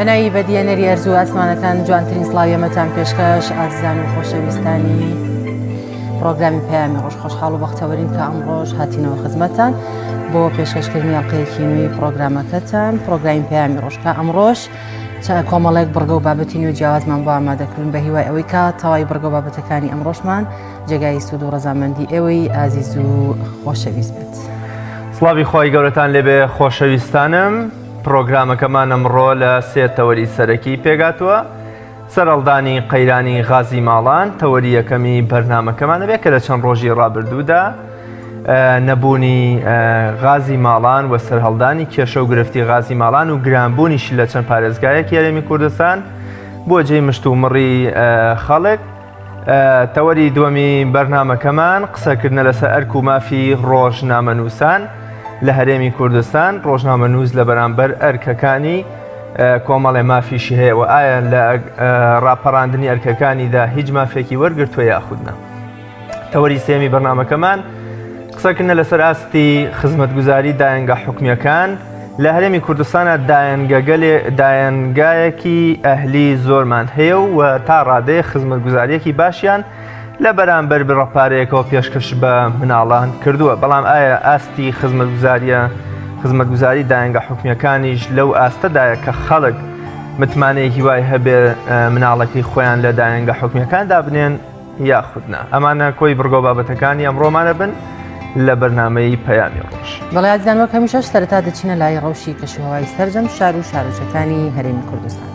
بەناوی بەدیێنەری ئەرزوو ئاسمانەکان جوانترین سڵاوی ئەمەتان پێشکەش ئازیزان و خۆشەویستانی پرۆگرامی پەیامی ڕۆژ خۆشحاڵ و بەختەوەرین کە ئەمڕۆژ هاتینەوە خزمەتتان بۆ پێشکەشکردنی ئەڵقەیەکی نوێی پرۆگرامەکەتان پرۆگرامی پەیامی ڕۆژکە ئەمڕۆژ کۆمەڵێک بڕگە و بابەتی نوێ جیاوازمان بۆ ئامادەکردن بە هیوای ئەوەی کە تەواوی بڕگە و بابەتەکانی ئەمڕۆژمان جێگای سوود و ڕەزامەندی ئێوەی ئازیز و خۆشەویست بێت. سڵاوی خۆی گەورەتان لێبێ خۆشەویستانم. پرۆگرامەکەمان ئەمڕۆ لە سێ تەوەری سەرەکی پێگاتووە. سەرهەڵدانی قەیرانی غازی ماڵان تەوەری یەکەمی بەرنامەکەمانە بێت کە لە چەند ڕۆژی ڕابردوودا نەبوونی غازی ماڵان و سەرهەڵدانی کێشە و گرفتی غازی ماڵان و گرانبوونیشی لە چەند پارێزگایەکی هەرێمی کوردستان بۆ جێی مشت و مڕی خەڵک. تەوەری دووەمی بەرنامەکەمان قسەکردنە لەسەر ئەرک و مافی ڕۆژنامەنووسان لە هەرێمی کوردستان. ڕۆژنامەنووس لە بەرامبەر ئەرکەکانی کۆمەڵێ مافیشی هەیە و ئایا لە ڕاپەڕاندنی ئەرکەکانیدا هیچ مافێکی وەرگرتووە یاخودنا. تەوەری سێمی بەرنامەکەمان قسەکردنە لەسەر ئاستی خزمەتگوزاری دایەنگە حکومیەکان لە هەرێمی کوردستانە دایەنگایەکی ئەهلی زۆرمان هەیە و تا ڕادەیە خزمەتگوزاریەکی باشیان لە بەرامبەر بڕەپارەیەکەوە پێشکەش بە مناڵان کردووە. بەڵام ئایا ئاستی خزمەتگوزاری دایەنگە حکومیەکانیش لەو ئاستەدایە کە خەڵک متمانەیەکی وای هەبێ مناڵەکەی خۆیان لە دایەنگە حکومیەکاندا بنێن یاخودنا. ئەمانە کۆی بڕگۆ بابەتەکانی ئەمڕۆمانە بن لە بەرنامەی پەیامی ڕۆژ. بەڵێ ئازیزان وەک هەمیشەش سەرەتا دەچینە لای ڕەوشی کەشوهەوای سەرجەم شار و شارۆچەکانی هەرێمی کوردستان.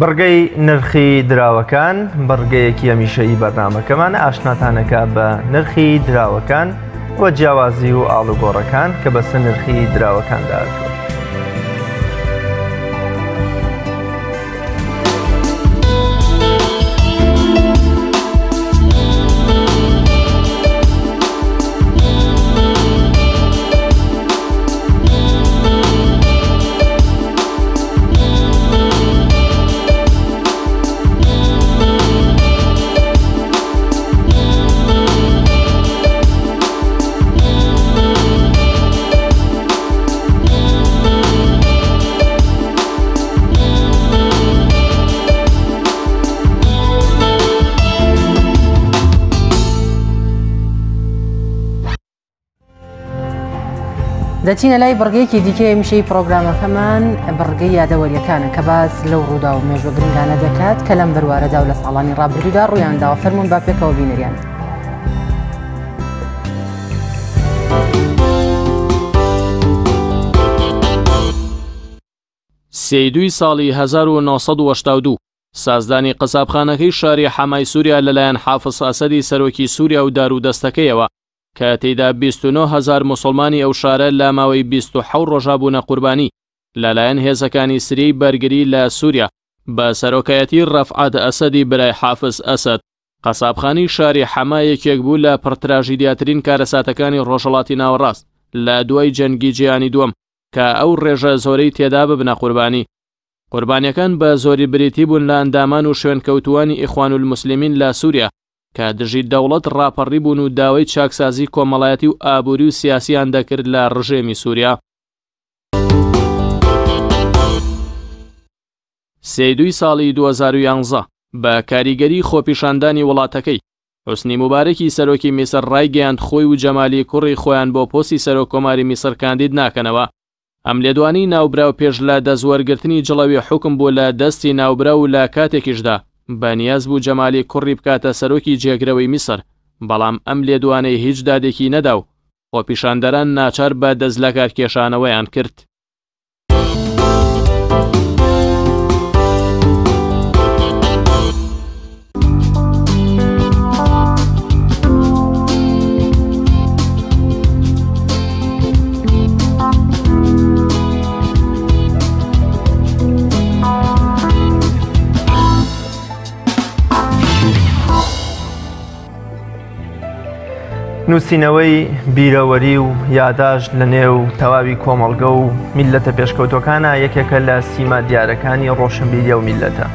بەڕگەی نرخی دراوەکان بەڕگەیەکی هەمیشەیی بەرنامەکەمان ئاشناتانەکە بە نرخی دراوەکان و جیاوازی و ئاڵوگۆڕەکان کە بەسەر نرخی دراوەکاندا هاتووە. دەچینە لای بڕگەیەکی دیکەی میشەی پرۆگرامەکەمان بڕگەی یادەوەریەکانە کە باس لەو ڕوودا و مێژوە گرنگانە دەکات کە لەم بڕوارەدا و لە ساڵانی ڕابردوودا ڕوویانداوە. فەرموون با پێکەوە بینەریان. سێدوی ساڵی 1982 سازدانی قەسابخانەکەی شاری حەمای سووریا لەلایەن حافز ئەسەدی سەرۆکی سووریا و دارودەستەکەیەوە کە تێیدا 29,000 موسڵمانی ئەو شارە لە ماوەی 27 ڕۆژە بوونە قوربانی لەلایەن هێزەکانی سری بەرگری لە سووریا بە سەرۆکایەتی ڕەفعات ئەسەدی برای حافز ئەسەد. قەسابخانەی شاری حەما یەکێک بوو لە پڕتراژیدیاترین کارەساتەکانی ڕۆژهەڵاتی ناوەڕاست لە دوای جەنگی جیهانی دووەم کە ئەو ڕێژە زۆرەی تێدا ببنە قوربانی. قوربانیەکان بە زۆری بریتی بوون لە ئەندامان و شوێنکەوتوانی ئیخوان الموسلیمین لە سووریا کە دژی دەوڵەت ڕاپەڕی بوون و داوای چاکسازی کۆمەڵایەتی و ئابووری و سیاسیان دەکرد لە ڕژێمی سووریا. سێدوی ساڵی 2011 بە کاریگەری خۆپیشاندانی وڵاتەکەی حوسنی موبارەکی سەرۆکی میسر ڕایگەیاند خۆی و جەمالی کوڕی خۆیان بۆ پۆستی سەرۆکۆماری میسر کاندید ناکەنەوە. ئەم لێدوانی ناوبراو پێش لە دەزوەرگرتنی جڵەوی حکم بوو لە دەستی ناوبرا و لە کاتێکیشدا بەنیاز بوو جەمالی کوڕی بکاتە سەرۆکی جێگرەوەی میسر، بەڵام ئەم لێدوانەی هیچ دادێکی نەدا و خۆپیشاندەران ناچار بە دەست لە کارکێشانەوەیان کرد. نووسینەوەی بیرەوەری و یاداش لە نێو تەواوی کۆمەڵگە و میلەتە پێشکەوتەکانە یەکێکە لە سیما دیارەکانی ڕۆشنبیریە و میلەتە.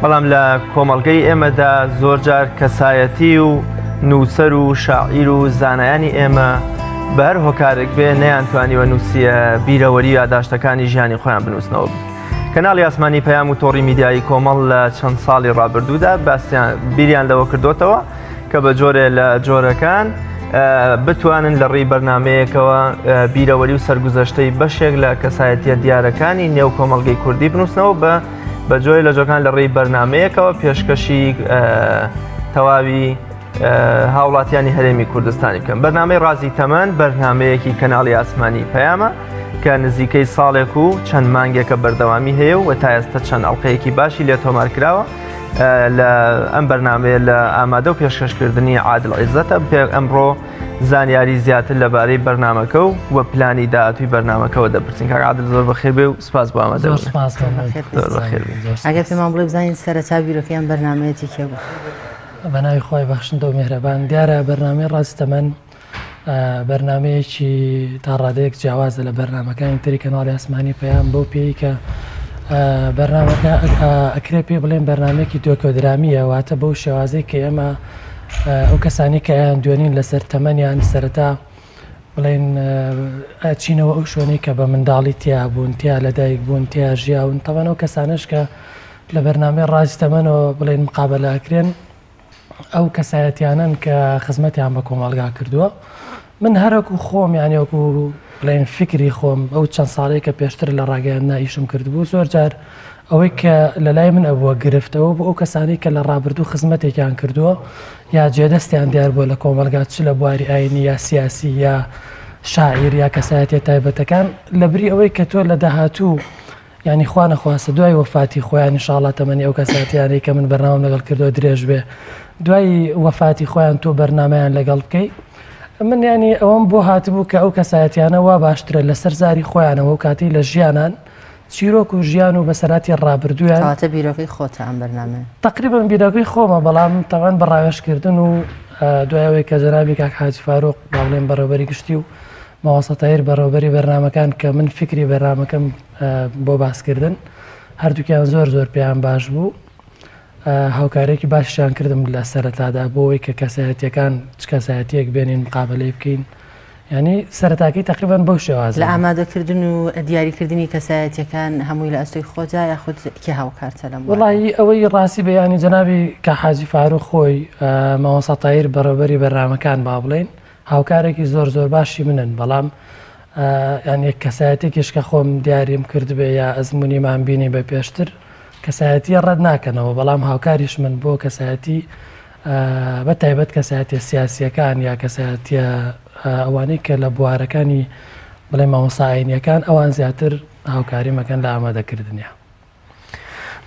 بەڵام لە کۆمەڵگەی ئێمەدا زۆرجار کەسایەتی و نووسەر و شاعیر و زانایانی ئێمە بە هەر هۆکارێک بێ نەیانتوانیوە نووسیە بیرەوەری و یاداشتەکانی ژیانی خۆیان بنووسنەوە. کەناڵی ئاسمانی پەیام و تۆڕی میدیایی کۆمەڵ لە چەند ساڵی ڕابردوودا بیریان لەوە کردوتەوە کە بە جۆرێ لە جۆرەکان بتوانن لە ڕێی بەرنمەیەکەوە بیرەوەری و سەرگوزەشتەی بەشێک لە کەسایەتیە دیارەکانی نێو کۆمەڵگەی کوردی بنووسنەوە بە جۆی لە جۆکان لە ڕێی بەرنمەیەکەوە پێشکەشی تەواوی هاوڵاتیانی هەرێمی کوردستانی بکەن. بەرنامەی ڕازی تەمەن بەرنمەیەکی کەناڵی ئاسمانی پەیامە کە نزیکەی ساڵێک و چەند مانگێکە بەردەوامی هەیە و تا ئێستا چەند ئەڵلقەیەکی باشی لێ تۆمار کراوە. لە ئەم بەرنمەیە لە ئامادە و پێشکەشکردنی عادل عیزەتە ئەمڕۆ زانیاری زیاتر لەبارەی بەرنمەکە و پلانی داهاتووی بەرنمەکەەوە دەپرسین. کاک عادل زۆر بەخێر بێ و سپاس بۆ ئامادە ئەگەر پێمان بڵێ بزانین سەرەتا بیرۆکەیان بەرنمەیەتی کێ بوو؟ بە ناوی خۆی بەخشندە و میهرەبان. دیارە بەرنامەی ڕاستی تەمەن بەرنمەیەکی تا ڕادەیەک جیاوازە لە بەرنمەکانی تری کەناڵی ئاسمانی پەیام بۆ پێی کە بەرنامەکە ئەکرێ پێ بڵێن بەرنمێکی دۆکۆدرامیە، واتە بەو شێوازەی کە ئێمە ئەو کەسانی کە یان دوێنین لەسەر تەمەنیان سەرەتا بڵێن ئەچینەوە ئەو شوێنەی کە بە منداڵی تیا بوون، تیا لەدایک بوون، تیا ژیاون، تەوان ئەو کەسانش کە لە بەرنامەی ڕاستی تەمەنەوە بڵێن مقابلەکرێن ئەو کەسایەتیانن کە خزمەتیان بە کۆمەڵگا کردووە. من هەرەکو خۆم یانیوەکو بڵێن فکری خۆم ئەو چەند ساڵەی کە پێشتر لە ڕاگەیاندنا ئیشم کردبوو زۆر جار ئەوەی کە لە لای من ئەوە گرفتەوە بۆ ئەو کەسانی کە لە ڕابردوو خزمەتێکیان کردووە یا جێدەستیان دیار بۆ لە کۆمەلگات چ لە بواری ئاینی یا سیاسی یا شاعیر یا کەسایەتی تایبەتەکان لە بری ئەوەی کە تۆ لە داهاتوو ینی خوا نەخواستە دوای وەفاتی خۆیان ئینشاڵڵا تەمەنی ئەو کەساتیانەی کە من بەرنامەم لەگەڵ کردەوە درێژ بێ دوای وەفاتی خۆیان تۆ بەرنامەیان لەگەڵ بکەی. من ینی ئەوەم بۆ هاتبوو کە ئەو کەسایەتیانە وا باشترە لەسەر زاری خۆیانەوە و کاتی لە ژیانان چیرۆک و ژیان و بەسەراتی ڕابردوویان. کاتە بیرۆکەی خۆتە ئەم بەرنامە؟ تقریبا بیرۆکەی خۆمە، بەڵام تەوان بەڕاوێشکردن و دوایەوەی کە جەنابی کاک حاجی فاروق باڵێن بەڕێوەبەری گشتی و ماوەسە تایر بەڕێوەبەری بەرنامەکان کە من فکری بەرنامەکەم بۆ باسکردن هەردووکیان زۆر زۆر پێیان باش بوو. هاوکارێکی باشیان کردم لە سەرەتادا بۆەوەی کە کەسایەتیەکان چ کەسایەتیەک بێنین مقابلەی بکەین، ینی سەرەتاکەی تقریبان بەو شێوازە. لە ئامادەکردن و دیاریکردنی کەسایەتیەکان هەمووی لە ئەستۆی خۆتا یاخود کێ هاوکارتە لەم؟ وڵی ئەوەی ڕاستی بەیانی جەنابی کە حاجی فاروق خۆی ماوەسە تایر بەڕێوەبەری بەرنامەکان با بڵێن هاوکارێکی زۆر زۆر باشی منن، بەڵام ینی کەسایەتێکیش کە خۆم دیاریم کردبێ یا ئەزممویمان بینی بە پێشتر کەسایەتی ڕەت ناکەنەوە، بەڵام هاوکاریش من بۆ کەسایەتی بە تایبەت کەسایەتی سیاسیەکان یا کەسایەتە ئەوانەی کە لە بوارەکانی بڵێ مامۆساینیەکان ئەوان زیاتر هاوکاری مەکەن لە ئامادەکردنیە.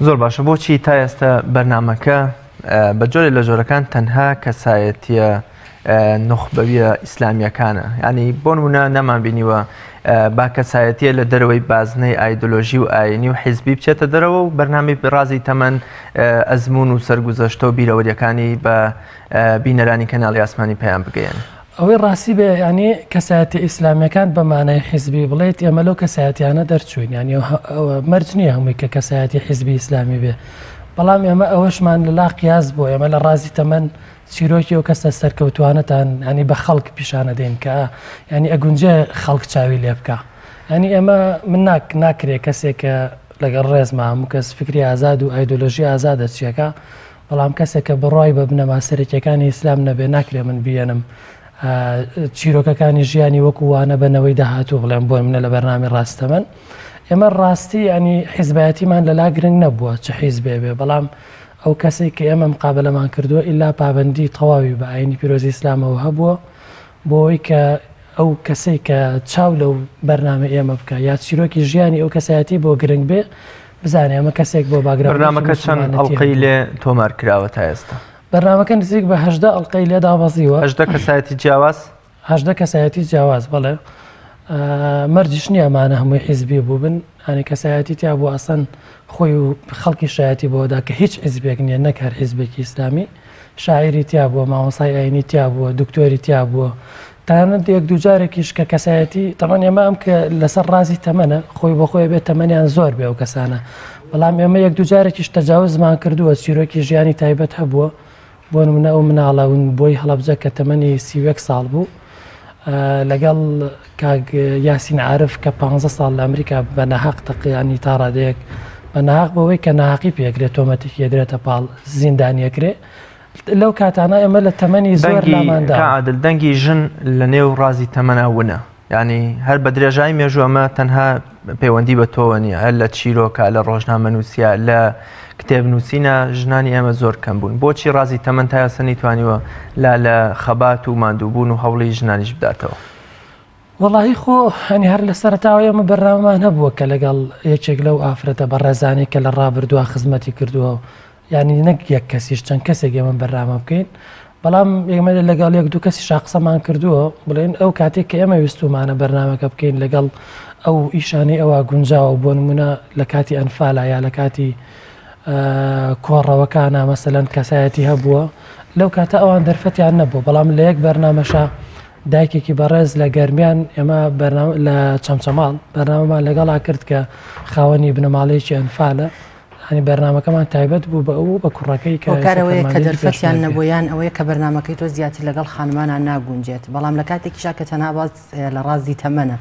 زۆر باشە. بۆچی تا ئێستا بەرنمەکە بە جۆرێک لە جۆرەکان تەنها کەسایەتیە نخبەویە ئیسلامیەکانە، ینی بۆ نمونە نەمان بینیوە با کەسایەتیە لە دەرەوەی بازنەی ئایدۆلۆژی و ئاینی و حیزبی بچێتە دەرەوە و بەرنامی ڕازی تەمەن ئەزمون و سەرگوزەشتە و بیرەوەریەکانی بە بینەرانی کەناڵی ئاسمانی پەیام بگەیەن. ئەوەی ڕاستی بێ ینی کەسایەتی ئیسلامیەکان بەمانای حیزبی بڵێت ئێمە لەو کەسایەتیانە دەرچوین، ینی مەرج نییە هەمووی کە کەسایەتی حیزبی ئیسلامی بێ، بەڵام ئێمە ئەوەشمان لەلا قیاس بۆ ئێمە لە ڕازی تەمەەن چیرۆکی و کەسە سەرکەوتوانەتان ینی بە خەڵک پیشانە دێن کە ینی ئەگونجێ خەڵک چاوی لێ بکە ینی ئێمە من ناکرێت کەسێک کە لەگەڵ ڕێزمە هەموو کەس فکری ئازاد و ئایدۆلۆژی ئازادە چیەکە بەڵام کەسێک کە بڕای بە بنەما سەرەکیەکانی ئیسلام نەبێ ناکرێت من بێنم چیرۆکەکانی ژیانی وەکووانە بنەوەی داهاتوو بڵێم بۆ منە لە بەرنامی ڕاستەمەن ئێمە ڕاستی ینی حیزبەتیمان لەلا گرنگ نەبووە چه حیز بێ بەڵام ئەو کەسێک کە ئێمە مقابلەمان کردووە ئللا پابندی تەواوی بە ئاینی پیرۆزی ئیسلامەوە هەبووە بۆەوەی کە ئەو کەسێک کە چاو لەو بەرنامە ئێمە بکە یا چیرۆکی ژیانی ئەو کەسایەتی بۆ گرنگ بێ بزانێ ئەمە کەسێک بۆ باگرام بەرنامەکە چەند ئەڵقەی لێ تۆمار کراوە تا ئێستا بەرنامەکە نزیک بە 18 ئەڵقەی لێدا بەزیوە 18 کەسایەتی جیاواز 18 کەسایەتی جیاواز بڵێ مەرجش نییەمانە هەمووی حیزبی بوو بن ئەنی کەسایەتی تیا بوو ئەسەن خۆی و خەڵکی شایەتی بۆدا کە هیچ حیزبێک نییە نەکار حیزبێکی ئیسلامی شاعری تیا بووە مامۆسای ئاینی تیا بووە دکتۆری تیا بووە تاەت یەک دووجارێکیش کە کەسایەتی تەمان ئێمە ئەم کە لەسەر ڕازی تەمەنە خۆی بەخۆی بێت تەمەنیان زۆر بێ و کەسانە بەڵام ئێمە یەک دووجارێکیش تەجاوزمان کردووە چیرۆکی ژیانی تایبەت هەبووە بۆ منە ئەو مناڵەون بۆی هەڵەبجە کە تەمەنی 31 ساڵ بوو لەگەڵ کاک یاسین عارف کە 15 ساڵ لە ئەمریکا بە نەحەق تەقیانی تا ڕادەیەک بە ناحەق بەوەی کە ناحەقی پێکرێت تۆمەتێکی دێتە پاڵ زیندانیەکرێ لەو کاتانە ئێمە لە تەمەنی زۆر لاماندا عادل دەنگی ژن لە نێو ڕازی تەمەنە ونە ینی هەر بە درێژای مێژوو ئەمە تەنها پەیوەندی بە تۆوە نیە هەر لە چیرۆکە لە ڕۆژنامە نووسیا لە کتێب نووسینە ژنانی ئێمە زۆر کەم بوون بۆچی ڕازی تەمەن تا یاسەنی توانیوە لە خەبات و ماندووبوون و هەوڵی ژنانیش بداتەوە وەڵاهی خۆ هەنی هەر لە سەرتاوە ئێمە بەرنامەمان هەبووە کە لەگەڵ یەکێک لەو ئافرەتە بە ڕێزانێک کە لە ڕابردووە خزمەتی کردووە ینی نەک یەک کەسیش چەند کەسێک ئێمە بەرنامە بکەین بەڵام ئێمە لەگەڵ یەک دوو کەسی شاقسەمان کردووە بڵێن ئەو کاتێک کە ئێمە ویستومانە بەرنامەکە بکەین لەگەڵ ئەو ئیشانەی ئەوە گونجاوە بۆ نمونە لە کاتی ئەنفالا یا لە کاتی کۆڕەوەکانە مەسەلەن کەسایەتی هەبووە لەو کاتە ئەوان دەرفەتیان نەبوو بەڵام لە یەک بەرنامەشە دایکێکی بەڕێز لە گەرمیان ئێمە لە چەمچەماڵ بەرنامەمان لەگەڵا کرد کە خاوەنی بنەماڵەیەکی ئەنفالە هەنی بەرنامەکەمان تایبەت بوو بە ئەو بە کوڕەکەی کارەوەی کە دەرفەتیان نەبوویان ئەوەیە کە بەرنامەکەی تۆ زیاتر لەگەڵ خانمانان ناگونجێت بەڵام لە کاتێکیشا کە تەنها باز لە ڕازی تەمەنە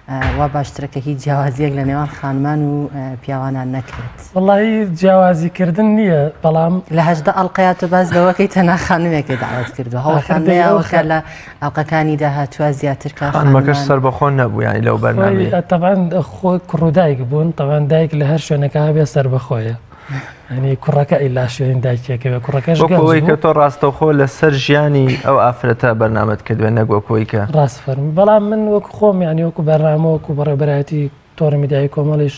وا باشترەکە هیچ جیاوازیەک لە نێوان خانمان و پیاوانان نەکرێت وڵی جیاوازیکردن نییە بەڵام لە 18 ئەڵلقەیە تۆ باز لەوەکەی تەنها خانومێکی داوت کردو هەڵخانەیەوەکە لە ئەڵلقەکانی داهاتووە زیاتر خانمەکەش سەربەخۆ نەبوو ینی لەو بەرنامەی تەبان خۆ کوڕودایک بوون تەوان دایک لە هەر شوێنەکە بێ سەربەخۆیە ینی کوڕەکە ئیلا شوێن دایکێکەوە کوڕەکەش ئەوەی کە تۆ ڕاستەوخۆ لەسەر ژیانی ئەو ئافرەتە بەرنامەت کردوێن نەگوۆکۆی کە ڕاست فەرمی بەڵام من وەکو خۆم ینی وەکو بەرنامەوەکو بەڕێبەتی تۆڕ میدیای کۆمەڵیش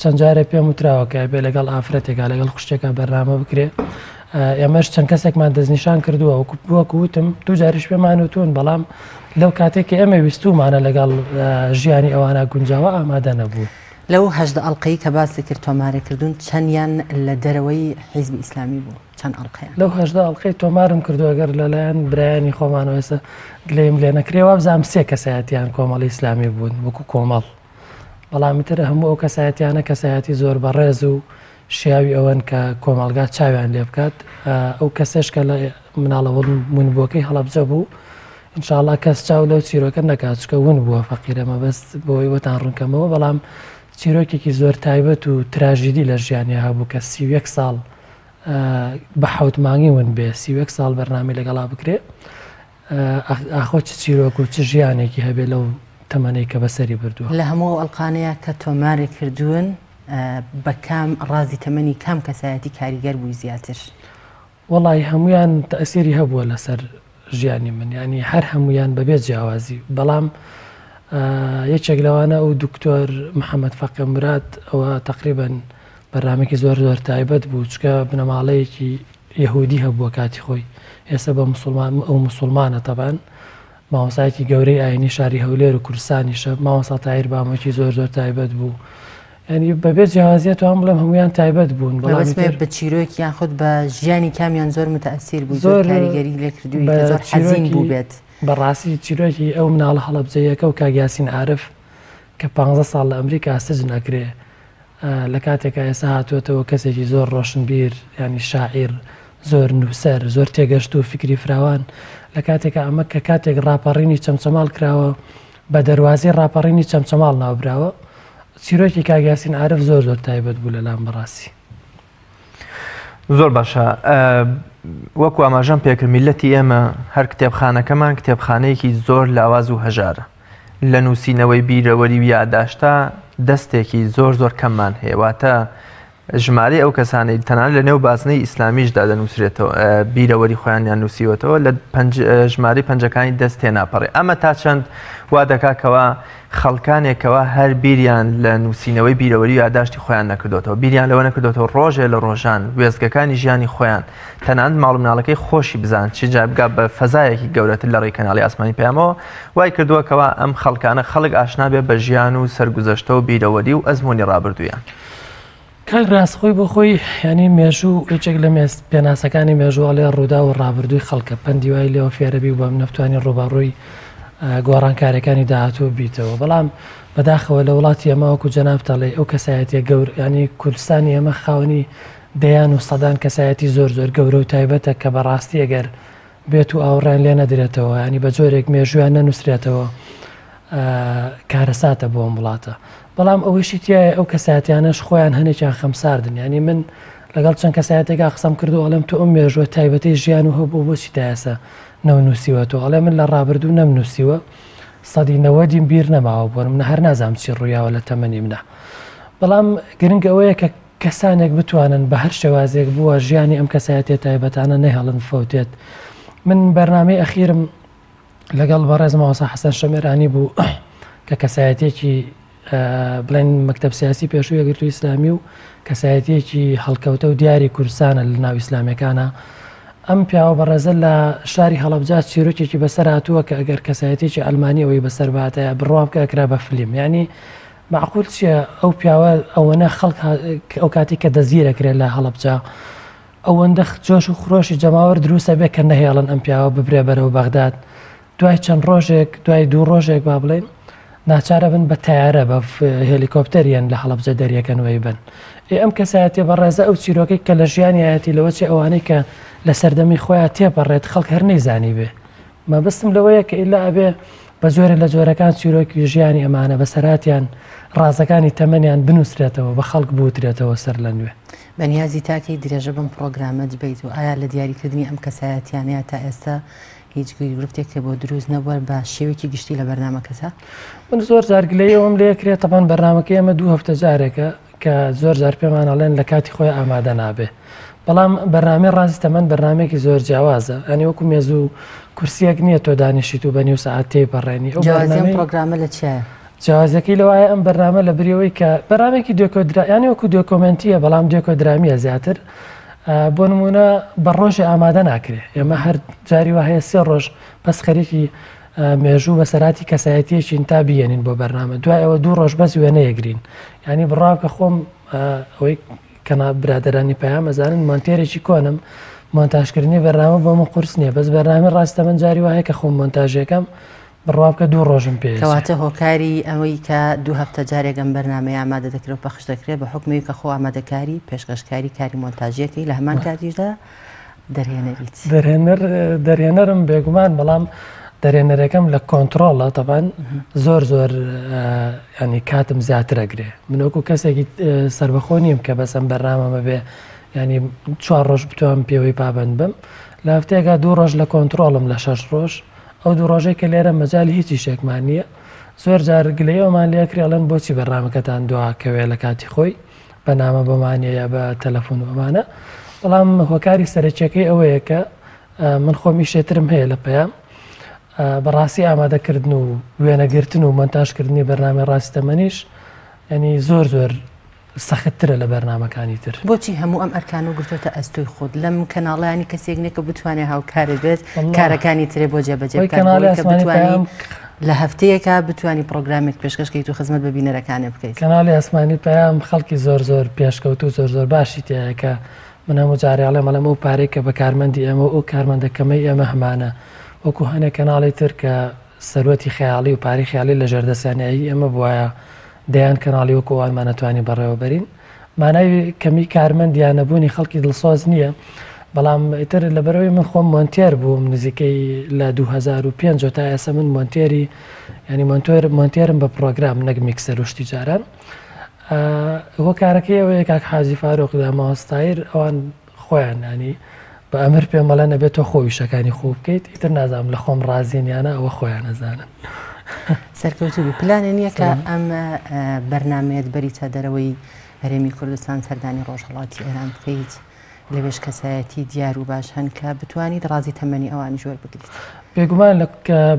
چەند جارێ پێم وتراوەکە بێ لەگەڵ ئافرەتێکا لەگەڵ خوشتێکە بەرنامە بکرێ ئێمەش چەند کەسێکمان دەستنیشان کردووە وەکو وتم دوو جاریش پێمان وتون بەڵام لەو کاتێک ئێمە ویستومانە لەگەڵ ژیانی ئەوانە گونجاوە ئامادە نەبوو لەو 18 ئەڵلقەی کە باسی کرد تۆمارەکردون چەندیان لە دەرەوەی حیزبی ئیسلامی بوو چەند ئەڵلقەیە لەو 18 ئەڵلقەی تۆمارم کردو ئەگەر لەلایەن برایانی خۆمانەوە ئێستا گلەیم لێ نەکرێەوە بزانام 3 کەسایەتیان کۆمەڵی ئیسلامی بوون وەکو کۆمەڵ بەڵامی تر هەموو ئەو کەسایەتیانە کەسایەتی زۆر بەڕێز و شیاوی ئەوەن کە کۆمەڵگا چاویان لێ بکات ئەو کەسێش کە لە مناڵەوە مونبووەکەی هەڵەبجە بوو ئینشاءڵڵا کەس چاو لەو چیرۆکە نەکات چکە ون بووە فەقیرەمە بەست بۆی وەتان ڕوونکەمەوە بەڵام چیرۆکێکی زۆر تایبەت و تراژیدی لە ژیانی هەبوو کە 31 ساڵ بە حوت مانگی ون بێ 31 ساڵ بەرنامی لەگەڵا بکرێ ئاخۆ چ چیرۆک و چ ژیانێکی هەبێ لەو تەمەنەی کە بەسەری بردووە لە هەموو ئەڵلقانەیە کە تۆماری کردوون بە کام ڕازی تەمەنی کام کەسایەتی کاریگەر بووی زیاتر وەڵی هەمویان تەئسیری هەبووە لەسەر ژیانی من ینی هەر هەمویان بەبێت جیاوازی بەڵام یەکێک لەوانە ئەو دکتۆر محەممەد فەقێ مراد ئەوە تقریبن بەرنامێکی زۆر زۆر تایبەت بوو چکە بنەماڵەیەکی یەهودی هەبووە کاتی خۆی ئێستا بە ئەو مسلمانە تەبان مامۆسایەکی گەورەی ئاینی شاری هەولێر و کوردستانیشە مامۆستا تایر بامەکی زۆر زۆر تایبەت بوو ینی بەبێت جیاوازیەت وان بڵێم هەمویان تایبەت بوون بەڵام بە چیرۆکی یان خودت بە ژیانی کامیان زۆر متەئسیر بوو زۆر کاریگەری لێ کردووی زۆر حەزین بوو بێت بەڕاستی چیرۆکی ئەو مناڵە هەڵەبجەیەکە و کاک یاسین عارف کە 15 ساڵ لە ئەمریکا سجن ئەکرێ لە کاتێکە ئێستا هاتوێتەوە کەسێکی زۆر ڕۆشنبیر ینی شاعیر زۆر نووسەر زۆر تێگەشت و فکری فراوان لە کاتێکە ئەمە کە کاتێک ڕاپەڕینی چەمچەماڵ کراوە بە دەواازی ڕاپەڕینی چەمچەماڵ ناوبراوە چیرۆکی کاگیاسین عارف زۆر زۆر تایبەت بوو لەلام بەڕاستی. زۆر باشە وەکو ئاماژەم پێکرد میلەتی ئێمە هەر کتێبخانەکەمان کتێبخانەیەکی زۆر لاواز و هەژارە لە نووسینەوەی بیرەوەری و یادداشتا دەستێکی زۆر زۆر کەممان هێواتە ژمارەی ئەو کەسانەی تەنانەت لە نێو بازنەی ئیسلامیشدا دەنووسرێتەوە بیرەوەری خۆیانیان نووسیوەتەوە لە ژمارەی پەنجەکانی دەست تێناپەڕێ ئەمە تا چەند وا دەکاکەوە خەڵکانێکەوە هەر بیریان لە نووسینەوەی بیرەوەری و یادداشتی خۆیان نەکردوتەوە بیریان لەوە نەکردوتەوە ڕۆژێ لە ڕۆژان وێزگەکانی ژیانی خۆیان تەنانەت ماڵ و مناڵەکەی خۆشی بزان چ جابگا بە فەزایەکی گەورەتر لە ڕێی کەناڵی ئاسمانی پەیامەوە وای کردووەکەوە ئەم خەڵکانە خەڵک ئاشنا بێ بە ژیان و سەرگوزەشتە و بیرەوەری و ئەزمموی ڕابردوویان. کاک ڕاستخۆی بۆ خۆی ینی مێژوو هیچێک لە پێناسەکانی مێژوواڵێ ڕوودا و ڕابردووی خەڵکە پەندی وای لێەوە فێرەبی بۆم نەتوانین ڕووباڕووی گۆڕانکارەکانی داهاتوو بیتەوە بەڵام بەداخەوە لە وڵاتی ئەمەوەکو جەنابتەڵێ ئەو کەسایەتە گەور ینی کوردستانی ئەمە خاوەنی دەیان و سەدان کەسایەتی زۆر زۆر گەورە و تایبەتە کە بەڕاستی ئەگەر بێت و ئاوڕیان لێ نەدرێتەوە ینی بە جۆرێک مێژویان نەنووسرێتەوە کارەساتە بۆ ئەم وڵاتە. بەڵام ئەوەشی تایە ئەو کەسایەتیانەش خۆیان هەنێکیان خەمساردن ینی من لەگەڵ چەند کەسایەتێکا قسەم کردو ئەڵێم تو ئەم مێژوە تایبەتی ژیان و هەبوو بۆچی تایەسە نەونووسیوەەوە ئەڵێ من لە ڕابردوو نەمنووسیوە 190 بیر نەماوە بۆن منە هەر نازام چی ڕوویاوە لە تەمەنی منە. بەڵام گرنگ ئەوەیە کە کەسانێک بتوانن بە هەر شێوازێک بووە ژیانی ئەم کەسایەتێ تایبەتانە نەهێڵن فەوتێت. من بەرنامەی ئەخیرم لەگەڵ بەڕێزمەوەسا حەسەن شەمێرانی بوو کە کەسایەتێکی بڵێن مەکتەب سیاسی پێشوو یەکگرتووی ئیسلامی و کەسایەتێکی هەڵکەوتە و دیاری کوردستانە لە ناو ئیسلامەکانە ئەم پیاوە بەڕێزە لە شاری هەڵەبجات چیرۆکێکی بەسەر هاتووە کە ئەگەر کەسایەتێکی ئەلمانی ئەوەی بەسەر باتەیە بڕواب کە ئەکرا بە فلیم ینی معقول چییە ئەو پیاوە ئەوەنە خەڵک ئەو کاتی کە دەزیرەکرێت لە هەڵەبجا ئەوەندە جۆش و خۆشی جەماوەر دروستە بێت کە نەهێڵن ئەم پیاوە ببرێ بەرەو بەغداد دوای چەند ڕۆژێک دوای دوو ڕۆژێک با بڵێن ناچارە بن بە تیارە بە هێلیکۆپتەریان لە هەڵەبجە دەریەکەنەوەی بن. ئەم کەسایەتی بەڕێزە ئەو چیرۆکەی کە لە ژیانی ئاەتی لەوە چێ ئەوانەی کە لە سەردەمی خۆیان تێپەڕێت خەڵک هەر نەیزانی بێ مەبەستم لەوەیە کە ئیلا ئەبێ بە زۆرە لە جۆرەکان چیرۆکی ژیانی ئەمانە بە سەراتیان ڕازەکانی تەمەنیان بنووسرێتەوە بە خەڵک بوترێتەوە سەر لە نوێ. بەنیازی تاکەی درێژە بم پرۆگرامە دبیت و ئایا لە دیاریکردنی ئەم کەسایەتیانەیە تا ئێستا هیچ گرفتێک بۆ دروست نەبووە بە شێوێکی گشتی لە بەرنامەکەسە؟ من زۆر جارگلەیەوەم لێکرێت تەبان بەرنامەکە ئێمە 2 هەفتە جارێکە کە زۆر جار پێمانەڵێن لە کاتی خۆی ئامادە نابێ. بەڵام بەرنامەی ڕاستی تەمەەن بەرنامێکی زۆر جیاوازە ئەنی وەکو مێز و کورسیەک نییە تۆ دانیشیت و بە نیو سەعات تێپەڕێنی ئەو پرۆگرامە لە چیە؟ جیازەکەی لەوایە ئەم بەرنامە لە بریەوەی کە بەرامێکی ینی وەکو دۆکۆمنتیە بەڵام دۆکۆدرامیە زیاتر بۆ نمونە بە ڕۆژی ئامادە ناکرێت ئێمە هەر جاری وا هەیە 3 ڕۆژ بەس خەریکی مێژوو بەسەراتی کەسایەتیەکین تا بێنین بۆ بەرنامە دوای ئەوە 2 ڕۆژ بەس وێنەیەگرین ینی بڕاو کە خۆم ئەوەی کەنا برادرانی پەیام ئەزانن مۆنتێرێکی کۆنم مۆنتاژکردنی بەرنامە بۆ من قورس نییە بەس بەرنامە ڕاستە من جاری وایە کە خۆم مۆنتاژەکەم بڕوابکە 2 ڕۆژم پێ کەواتە هۆکاری ئەوەی کە 2 هەفتە جارێکم بەرنامەی ئامادە دەکرێت پەخش دەکرێت بە حکمی کە خۆ ئامادەکاری پێشکەشکاری کاری مۆنتاژیەکەی لە هەمان کاتیشدا دەرهێنەریت دەرهێنەرم بێگومان بەڵام دەرهێنەرەکەم لە کۆنتترۆڵە تەبان زۆر زۆر ینی کاتم زیاترەگرێ منۆکو کەسێکی سربەخۆ نیم کە بەسەم بەرنامەمە بێ ینی 4 ڕۆژ بتوان پێوەی پابند بم لە هەفتەیەکە 2 ڕۆژ لە کۆنتترۆڵم لە 6 ڕۆژ ئەو 2 ڕۆژەی کە لێرە مەجای هیچی شێکمان نییە زۆر جار گلەیەوەمان لێکرێڵەن بۆچی بەرنامەکەتان دواکەوێ لە کاتی خۆی بەنامە بەمانە یا بە تەلەفۆن ئەمانە بەڵام هۆکاری سەرچیەکەی ئەوەیە کە من خۆمی شێترم هەیە لە پەیام بەڕاستی ئامادەکردن و وێنەگرتن و مۆنتاژکردنی بەرنامە ڕاستەمەنیش ینی زۆر زۆر سەختترە لە بەرنامەکانی تر. بۆچی هەموو ئەم ئەرکان و گرتوتە ئەستۆی خۆت لەم کەناڵیانی کەسێک نێکە بتوانێت هاوکارە بێت کارەکانی ترێ بۆ جێبەجێ بتوانین لە هەفتەیەکە بتوانی پرۆگرامێک پێشکەشکەیت و خزمەت بە بینەرەکانێ بکەیت. کەناڵی ئاسمانی پەیام خەڵکی زۆر زۆر پێشکەوت و زۆر زۆر باشی تەیە کە من هەموو جارێڵێ مەڵەم ئەو پارێک کە بە کارمەندی ئێمە و کارمەندەکەمەی ئێمە هەمانە وەکو هەنێک کەناڵی تر کە سەرۆتی خەیاڵی و پاری خیاڵی لە ژێردەسانایی ئێمە بواە دەیان کەناڵی وەکووانمانەتوانی بەڕێوە بەرین مانای کەمی کارمەندیان نەبوونی خەڵکی دڵسۆز نییە بەڵام ئیتر لەبەرەوەی من خۆم مۆنتێر بووم نزیکەی لە 2005 تا ئێستا من مۆنتێری ینی مۆنتێرم بە پرۆگرام نەک میکسەر و شتی جاران هۆ کارەکەی ئەوەیە کاک حاجی فارۆقدا ماوەستایر ئەوان خۆیان ینی بە ئەمر پێم بەڵێ نەبێت تۆ خۆ ویشەکانی خوب بکەیت ئیتر نازانم لە خۆم ڕازینیانە ئەوە خۆیان نەزانن سەرکەوتوو بوو پلانە نییە کە ئەم بەرنامەیەت بەریتە دەرەوەی هەرێمی کوردستان سەردانی ڕۆژهەڵاتی ئێران بکەیت لەوێش کەسایەتی دیار و باش هەن کە بتوانیت ڕازی تەمەنی ئەوانی ژۆر بگریت بێگومان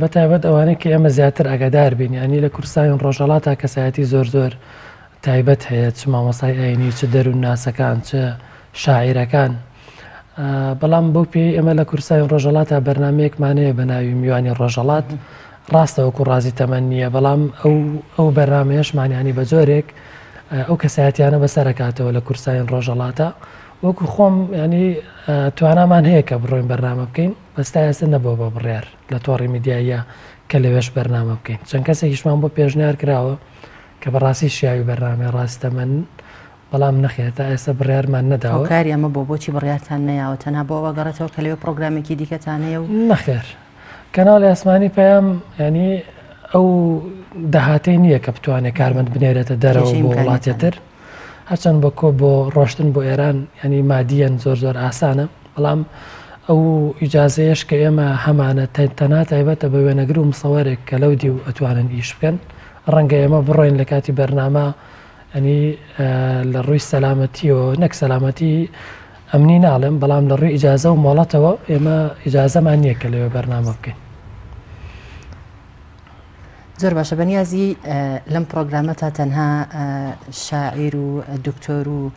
بەتایبەت ئەوانەی کە ئێمە زیاتر ئاگادار بین ینی لە کوردستانی ڕۆژهەڵاتە کەسایەتی زۆر تایبەت هەیە چ مامۆسای ئاینی چ دەروون ناسەکان چ شاعیرەکان بەڵام بەو پێی ئەمە لە کوردستانی ڕۆژهەڵاتە بەرنمەیەکمانەیە بە ناوی میوانی ڕۆژهەڵات ڕاستەوەکو ڕازی تەمەن نییە بەڵام ئەو بەرنمەیەشمانیانی بە جۆرێک ئەو کەسایەتیانە بەسەرکاتەوە لە کوردستانی ڕۆژهەڵاتە وەکو خۆم ینی توانامان هەیە کە بڕۆین بەرنامە بکەین بەستا ئێستا نەبووە بە بڕیار لە تۆڕی میدیایە کە لەوێش بەرنامە بکەین چەند کەسێکیشمان بۆ پێشنیار کراوە کە بەڕاستی شیاوی بەرنامەی ڕاستەمەن بەڵام نەخێت تا ئێستا بڕیارمان نەداوە کاری ئەمە بۆچی بڕیارتان نەیاوە تەنها بۆ ئەوەگەڕێتەوە کە لەوێ پرۆگرامێکی دیکەتان هەیە و نەخێر کەناڵی ئاسمانی پێیان ینی ئەو داهاتەی نییە کە بتوانێت کارمەند بنێرێتە دەرەوە بۆ وڵاتێتر هەرچەند بە کۆ بۆ ڕۆشتن بۆ ئێران ینی مادیەن زۆر ئاسانە بەڵام ئەو ئیجازەیەش کە ئێمە هەمانە تەنها تایبەتە بە وێنەگر و مسەوەرێک کە لەو دی و ئەتوانن ئیش بکەن ڕەنگە ئێمە بڕۆین لە کاتی بەرنامە ینی لە ڕووی سەلامەتیەوە نەک سەلامەتی ئەمنی ناڵێم بەڵام لە ڕووی ئیجازە و مۆڵەتەوە ئێمە ئیجازەمان نییە کە لەوێ بەرنامە بکەین زۆر باشە بەنیازی لەم پرۆگرامە تا تەنها شاعیر و دکتۆر و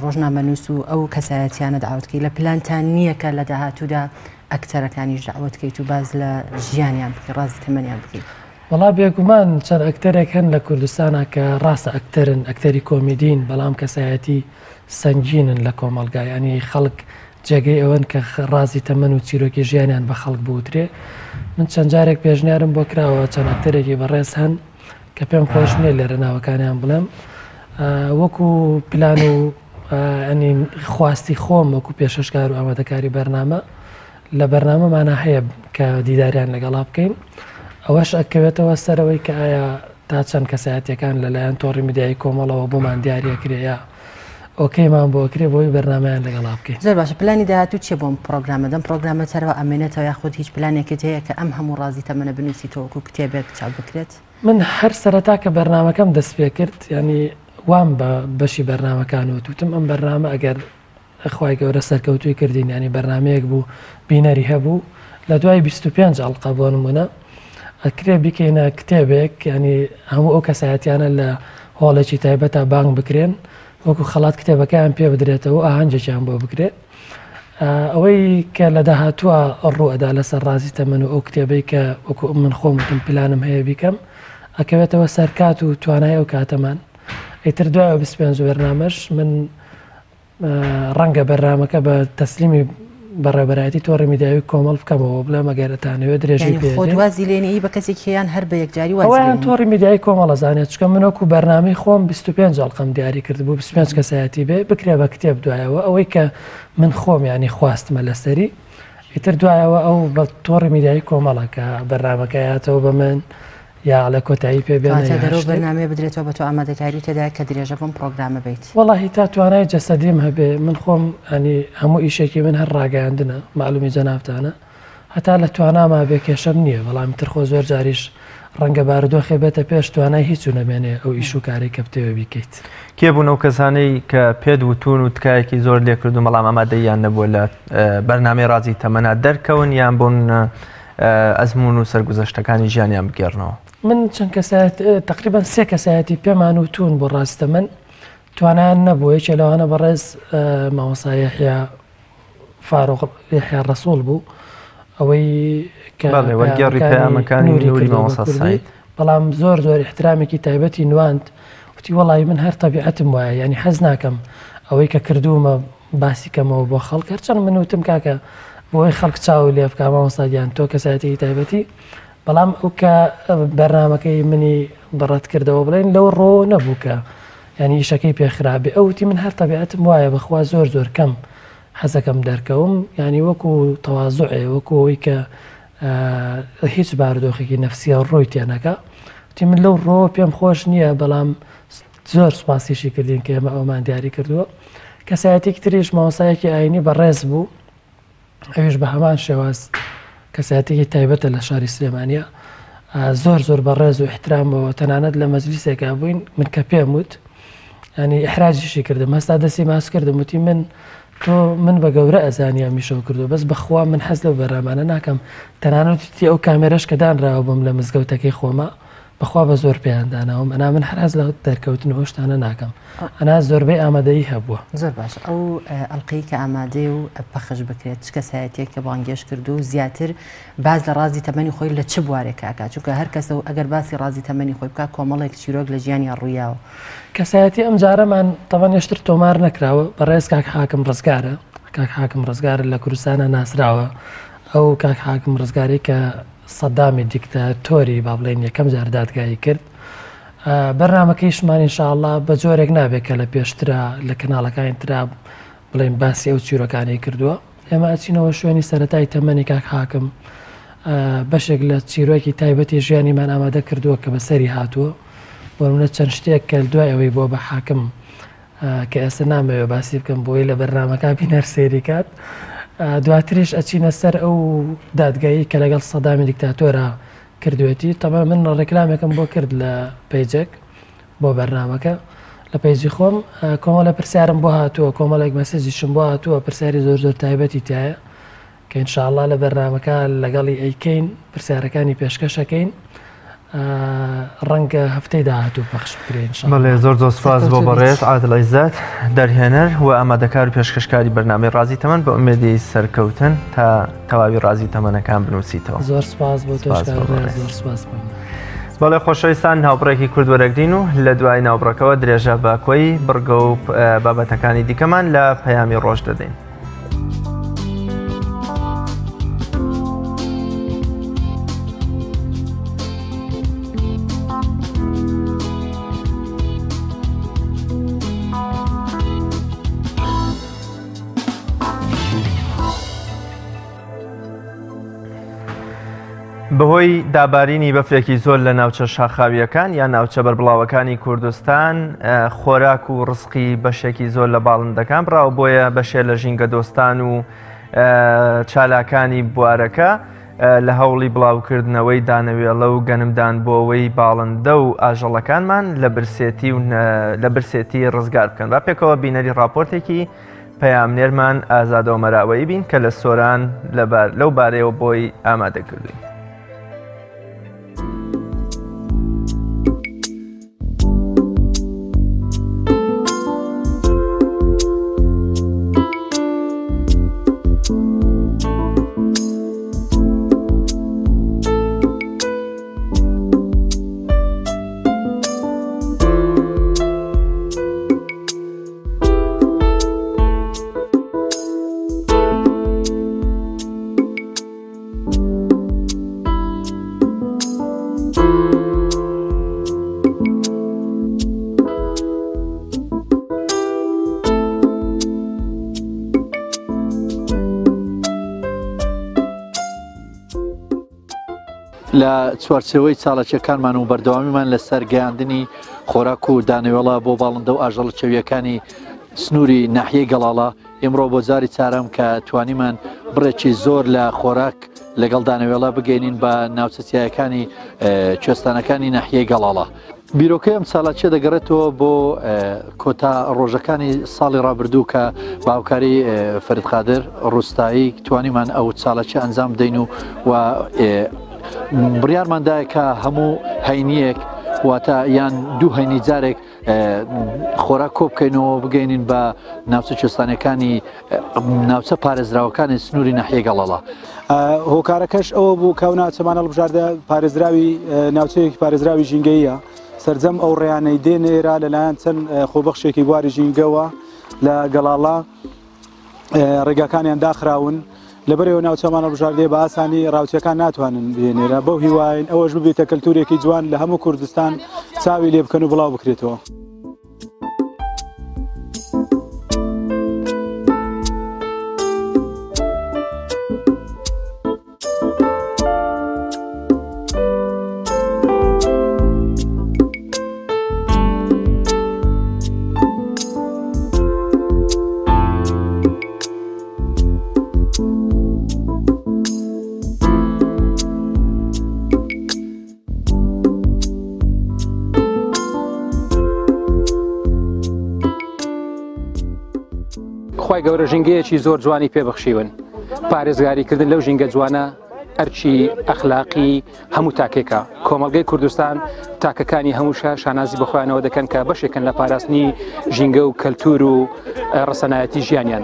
ڕۆژنامەنووس و ئەو کەسایەتیانە داوتکەی لە پلانتان نییە کە لە داهاتوودا ئەکتەرەکانیش داوتکەیت و باز لە ژیانیان بکەیت ڕازی تەمەنیان بکەیت وڵا بێگومان چەند ئەکتەرێک هەن لە کوردستانە کە ڕاستە ئەکتەرن ئەکتەری کۆمیدین بەڵام کەسایەتی سنگینن لە کۆمەلگایانی خەڵک جێگەی ئەوەن کە ڕازی تەمەن و چیرۆکی ژیانیان بە خەڵک بوترێ من چەند جارێک پێشنیارم بۆ کراوە چەند ئەکتەرێکی بەڕێز هەن کە پێم خۆش نیە لێرە ناوەکانیان بڵێم وەکو پلان و ئەنی خواستی خۆم وەکو پێشەشکار و ئامادەکاری بەرنامە لە بەرنامەمانە هەیە کە دیداریان لەگەڵا بکەین ئەوەش ئەکەوێتەوە سەرەوەی کە ئایا تا چەند کەسایەتەکان لەلایەن تۆڕی میدیایی کۆمەڵەوە بۆمان دیارەکرێە ئۆکەیمان بۆکرێ بۆی بەرنمەیان لەگەڵا بکەین زۆر باشە پلانی داهاتوو چێ بۆم پرۆگرامە دەم پرۆگرامە سەرەوە ئەمێنێتەوە یاخود هیچ پلانێکت هەیە کە ئەم هەموو ڕازی تەمەنە بنووسیتەوە وەکو کتێبێک چاپ بکرێت من هەر سەرەتا کە بەرنمەکەم دەست پێ کرد ینی وام بە بەشی بەرنمەکانەوە توتم ئەم بەرنامە ئەگەر خوای گەورە سەرکەوتوی کردین ینی بەرنمەیەک بوو بینەری هەبوو لە دوای 25 ئەڵقە بۆ نمونە ئەکرێ بکەینە کتێبێک ینی هەموو ئەو کەسایەتیانە لە هۆڵێکی تایبەتە بانگ بکرێن وەکو خەڵات کتێبەکەیان پێ بدرێتەوە ئاهەنجێکیان بۆ بکرێت ئەوەی کە لە داهاتووە ڕوئەدا لەسەر ڕازی تەمەن و ئەو کتێبەی کە وەکو من خۆمتم پلانم هەیە بیکەم ئەکەوێتەوە سەرکات و توانای ئەو کاتەمان ئیتر دوای 25 بەرنامەش من ڕەنگە بەرنامەکە بە تەسلیمی بەڕێبەرایەتی تۆڕی میدیایی کۆمەڵ بکەمەوە بڵێ مەگەرەتانەوێت درێژی خۆوازی لێنی بە کەسێکیان هەر بە یەکجاری وایان تۆڕی میدیایی کۆمەڵە زانێت چکە منۆکو بەرنامەی خۆم 25 ئەڵقەم دیاری کرد بوو 25 کەسایەتی بێ بکرێ بە کتێب دوایەوە ئەوەی کە من خۆم ینی خواستمە لەسەری ئیتر دوایەوە ئەو بە تۆڕی میدیایی کۆمەڵە کە بەرنامەکەیاتەوە بە من یا لە کۆتایی پێ بێنەوە بەرنامێ بدرێتەوە بە تۆ ئامادەکاری تێدا کە درێژە بم پرۆگرامە بیت وەڵاهی تا توانای جەسەدیم هەبێ من خۆم ئەنی هەموو ئیشێکی من هەر ڕاگەاندنە معلومی جەنابتانە هەتا لە تواناما بێ کێشەم نییە بەڵام ترخۆ زۆر جاریش ڕەنگە بارودۆخێ بێتە پێش توانای هیچ و نەمێنێ ئەو ئیش و کارێک کە بتێوە بیکەیت کێبوون ئەو کەسانەی کە پێت وتون و تکایەکی زۆر لێ کرد و مەڵام ئامادەیان نەبووە لە بەرنامەی ڕازی تەمەنە دەرکەون یان بوون ئەزمون و سەرگوزەشتەکانی ژیانیان بگێڕنەوە من چەند کەسایەت تقریبا 3 کەسایەتی پێمان وتون بۆ ڕاستە من توانیان نەبووە یەکێ لەوانە بەڕێز مامۆستا یەحیا فاروق یەحیا ڕەسوڵ بوو ئەوەی کە وەرگێڕی پەیامەکانی نووری مامۆستا سعید بەڵام زۆر احترامێکی تایبەتی نواند وتی وەڵی من هەر تەبیعەتم وایە ینی حەز ناکەم ئەوەی کە کردوومە باسی کەمەوە بۆ خەڵک هەرچەند من وتم کاکە بۆی خەڵک چاو لێ بکە مامۆستا گیان تۆ کەسایەتێکی تایبەتی بەڵام ئەو کە بەرنامەکەی منی بەڕەت کردەوە بڵێن لەو ڕۆ نەبوو کە ینی ئیشەکەی پێخرابێ ئەوتی من هەر تەبیعەتم وایە بەخوا زۆر زۆر کەم حەزەکەم دەرکەوم ینی وەکو تەواضوعێ وەکو ئەوەی کە هیچ بارودۆخێکی نەفسیە ڕۆی تێنەکە وتی من لەو ڕۆ پێم خۆش نییە بەڵام زۆر سوپاسیشی کردین کە ئێمە ئەومان دیاری کردووە کەسایەتێکی تریش مامۆستایەکی ئاینی بەڕێز بوو ئەویش بە هەمان شێواز کەسایەتێکی تایبەتە لە شاری سلێمانیە زۆر زۆر بەڕێز و احترامەوە تەنانەت لە مەجلیسێکا بووین من کە پێم وت ینی ئەحراجیشی کردم هەستا دەستی ماس کردم وتی من بە گەورە ئەزانیا میشەوە کردو بەس بەخوا من حەز لەو بەرنامانە ناکەم تەنانەتی ئەو کامێرەش کە دانراوە بم لە مزگەوتەکەی خۆمە بەخوا بە زۆر پێیانداناوم ئەنا من هەرز لە دەرکەوتن ئەوشتانە ناکەم ئەنا زۆربەی ئامادەیی هەبووە زۆر باش ئەو ئەڵلقەی کە ئامادەی و پەخش بکرێت چ کەسایەتێک کە بانگێش کرد و زیاتر باز لە ڕازی تەمەنی خۆی لە چ بوارێک کاکا چونکە هەر کەسە و ئەگەر باسی ڕازی تەمەنی خۆی بکات کۆمەڵێک چیرۆک لە ژیانی ڕوویاوە کەسایەتی ئەم جارەمان تەمەن هێشتر تۆمار نەکراوە بەڕێز کاک حاکم ڕزگارە کاک حاکم ڕزگار لە کوردستانە ناسراوە ئەو کاک حاکم ڕزگاری کە سەدامی دیکتاتۆری با بڵێن یەکەم جار دادگایی کرد بەرنامەکەیشمان ئینشاءڵڵا بە جۆرێک نابێت کە لە پێشترا لە کەناڵەکانی ترا بڵێن باسی ئەو چیرۆکانی کردووە ئێمە ئەچینەوە شوێنی سەرەتای تەمەنی کاک حاکم بەشێک لە چیرۆکی تایبەتی ژیانیمان ئامادە کردووە کە بەسەری هاتووە بۆ منە چەند شتێک کە دوای ئەوەی بۆ بە حاکم کە ئێستا نامەوێ باسی بکەم بۆی لە بەرنامەکە بینەر سێری کات دواتریش ئەچینە سەر ئەو دادگایی کە لەگەڵ سەدامی دیکتاتۆرە کردوێتی تەمە من ڕێکلامێکم بۆ کرد لە پیجێک بۆ بەرنامەکە لە پیجی خۆم کۆمەڵە پرسیارم بۆ هاتووە کۆمەڵێک مەسێجیشم بۆ هاتووە پرسیاری زۆر زۆر تایبەتی تایە کە ئینشاءڵڵا لە بەرنامەکە لەگەڵی ئەیکەین پرسیارەکانی پێشکەشەکەین ڕەنگە هەفتەی داهاتوو پەخش بکرێن بەڵێ زۆر سپاس بۆ بەڕێز عادل عیزات دەرهێنەر و ئامادەکار و پێشکەشکاری بەرنامەی ڕازی تەمەن بە ئومێدی سەرکەوتن تا تەواوی ڕازی تەمەنەکان بنووسیتەوە زۆر سپاس بۆ تۆ زۆر سپاس بەڵێ خۆشەویستان ناوبڕێکی کورد وەرەگرین و لە دوای ناوبڕەکەەوە درێژە باکۆی بڕگە و بابەتەکانی دیکەمان لە پەیامی ڕۆژ دەدەین. بەهۆی دابارینی بەفرێکی زۆر لە ناوچە شاخاویەکان یان ناوچە بەربڵاوەکانی کوردستان خۆراک و ڕزقی بەشێکی زۆر لە باڵندەکان بڕاو بۆیە بەشێ لە ژینگە دۆستان و چالاکانی بوارەکە لە هەوڵی بڵاوکردنەوەی دانەوێڵە و گەنمدان بۆ ئەوەی باڵندە و ئاژەڵەکانمان لە برسێتی ڕزگار بکەن. با پێکەوە بینەری راپۆرتێکی پەیامنێرمان ئازادە مەراوەیی بین کە لە سۆران لەو بارەیەوە بۆی ئامادە کردوین. لە چوارچێوەی چاڵەکیەکانمان و بەردەوامیمان لەسەر گەیاندنی خۆراک و دانەوێڵە بۆ باڵندە و ئاژەڵە چەویەکانی سنووری ناحیەی گەڵاڵە ئێمڕۆ بۆ جاری چارەم کە توانیمان بڕێکی زۆر لە خۆراک لەگەڵ دانەوێڵە بگەینین بە ناوچەتیایەکانی کوێستانەکانی ناحیەی گەڵاڵە. بیرۆکەی ئەم ساڵاتچە دەگەڕێتەوە بۆ کۆتا ڕۆژەکانی ساڵی ڕابردوو کە باوکاری فەریدقادر ڕوستایی توانیمان ئەو چاڵەکە ئەنجام بدەین و بڕیارماندایە کە هەموو هەینیەک واتە یان دوو هەینی جارێک خۆراک کۆ بکەینەوە بگەینین بە ناوچە کوێستانەکانی ناوچە پارێزراوەکانی سنووری ناحیەی گەڵاڵە. هۆکارەکەش ئەوە بوو کە ناوچەمانە هەڵبژاردە پارێزراوی ناوچەیەکی پارێزراوی ژینگەیە سەرجەم ئەو ڕێیانەی دێنێرا لەلایەن چەند خۆبەخشێکی بواری ژینگەوە لە گەڵاڵە ڕێگاکانیان داخراون لەبەرەوە ناوچەمانە هەڵبژاردێ بە ئاسانی ڕاوچەکان ناتوانن بێنێرە بەو هیواین ئەوەش ببێتە کەلتورێکی جوان لە هەموو کوردستان چاوی لێ بکەن و بڵاو بکرێتەوە. خی گەورە ژینگەیەکی زۆر جوانی پێبخشیون پارێزگاریکردن لەو ژینگە جوانە ئەرچی ئەخلاقی هەموو تاکێکە کۆمەڵگەی کوردستان تاکەکانی هەمووشە شانازی بەخۆیانەوە دەکەن کە بەشێکن لە پاراستنی ژینگە و کەلتور و ڕسەنایەتی ژیانیان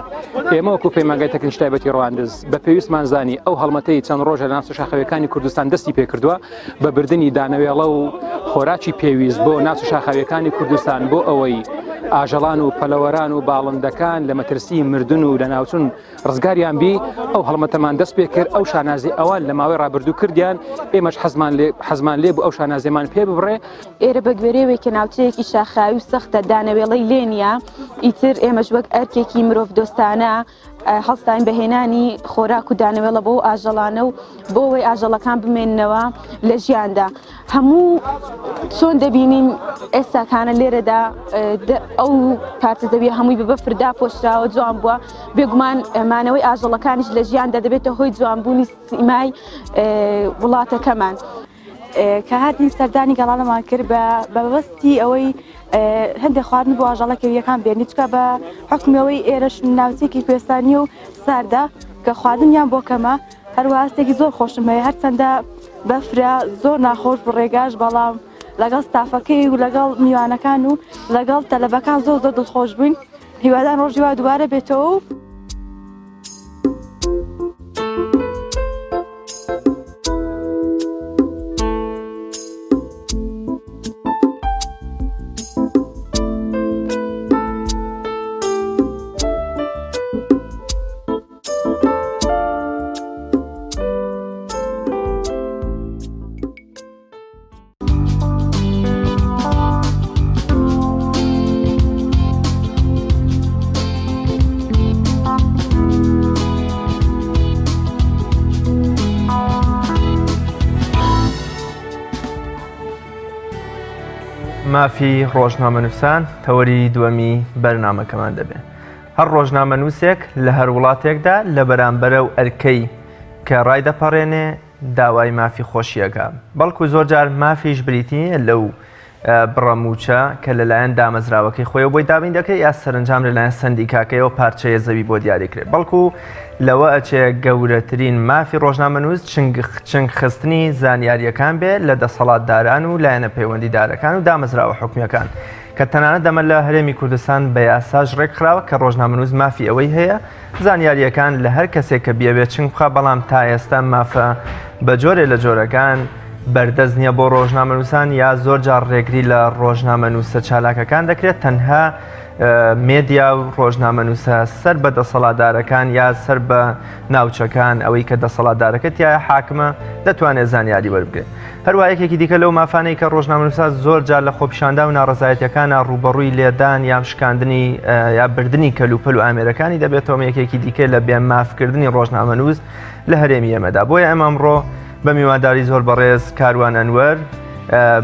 ئێمە وەکو پەیمانگای تەکنیکی تایبەتی ڕەواندز بە پێویستمان زانی ئەو هەڵمەتەی چەند ڕۆژە لە ناوچە شاخەویەکانی کوردستان دەستی پێکردووە بە بردننی دانەوێڵە و خۆراکی پێویست بۆ ناوچە شاخەویەکانی کوردستان بۆ ئەوەی ئاژەڵان و پەلەوەران و باڵندەکان لە مەترسی مردن و لە ناوچون ڕزگاریان بی ئەو هەڵمەتەمان دەست پێ کرد ئەو شانازی ئەوان لە ماوەی ڕابردوو کردیان ئێمەش حەزمان لێ بوو ئەو شانازیمان پێ ببڕێ ئێرە بە گوێرەوەیکە ناوچەیەکی شاخاوی و سەختە دانەوێڵەی لێ نیە ئیتر ئێمەش وەک ئەرکێکی مرۆڤ دۆستانە هەڵستان بەهێنانی خۆراک و دانەوێڵە بۆ ئاژەڵانە و بۆ ئەوەی ئاژەڵەکان بمێننەوە لە ژیاندا هەموو چۆن دەبینین ئێستاکانە لێرەدا ئەو پارچە زەویە هەمووی بە بەفردا پۆشراوە جوان بووە بێگومان مانەوەی ئاژەڵەکانیش لە ژیاندا دەبێتە هۆی جوانبوونی سیمای وڵاتەکەمان کە هاتین سەردانی گەڵانەمان کرد بە بەبەستی ئەوەی هەندێک خواردن بۆ ئاژەڵەکەویەکان بێنیچکە بە حکمەوەی ئێرەش ناوچێکی کوێستانی و ساردا کە خواردنیان بۆ کەمە هەروەهاستێکی زۆر خۆشم هەیە هەرچەندە بەفرە زۆر ناخۆش بڕێگاش بەڵام لەگەڵ ستافەکەی و لەگەڵ میوانەکان و لەگەڵ تەلەبەکان زۆر زۆر دڵخۆش بووین هیوادان ڕۆژی وا دووبارە بێتەوە و مافی ڕۆژنامەنووسان تەوەری دووەمی بەرنامەکەمان دەبێت هەر ڕۆژنامەنووسێک لە هەر وڵاتێکدا لە بەرامبەرە و ئەرکەی کە ڕای دەپەڕێنێ داوای مافی خۆشیەکە بەڵکو زۆر جار مافیش بریتنی لەو بڕەموچە کە لەلایەن دامەزراوەکەی خۆی بۆی دابین دەکەی یا سەرنجام لەلایەن سندیکاکەیەوە پارچەیە زەوی بۆ دیاریکرێت بەڵکو لەوە ئەچێ گەورەترین مافی ڕۆژنامەنووس چنگ خستنی زانیاریەکان بێت لە دەسەڵاتداران و لایەنە پەیوەندیدارەکان و دامەزراوە حکومیەکان کە تەنانەت دەمە لە هەرێمی کوردستان بە یاساژ ڕێکخراوە کە ڕۆژنامەنووس مافی ئەوەی هەیە زانیاریەکان لە هەر کەسێک کە بیاوێت چنگ بخە بەڵام تا ئێستا مافە بە جۆرێ لە جۆرەکان بەردەست نییە بۆ ڕۆژنامەنووسان یا زۆر جار ڕێگری لە ڕۆژنامەنووسە چالاکەکان دەکرێت تەنها مێدیا و ڕۆژنامەنووسە سەر بە دەسەڵاتدارەکان یا سەر بە ناوچەکان ئەوەی کە دەسەڵاتدارەکەت یا حاکمە دەتوانێت زانیاری وەربگرێت هەروە یەکێکی دیکە لەو مافانەی کە ڕۆژنامەنووسە زۆر جار لە خۆپیشاندا و ناڕزایەتیەکانە ڕوبەڕووی لێدان یا شکاندنی یا بردننی کەلوپەل و ئامێرەکانی دەبێتەوە یەکێکی دیکە لە بێ مافکردنی ڕۆژنامەنووس لە هەرێمی ئێمەدا بۆیە ئەمەمڕۆ بە میوانداری زۆر بەڕێز کاروان ئەنوەر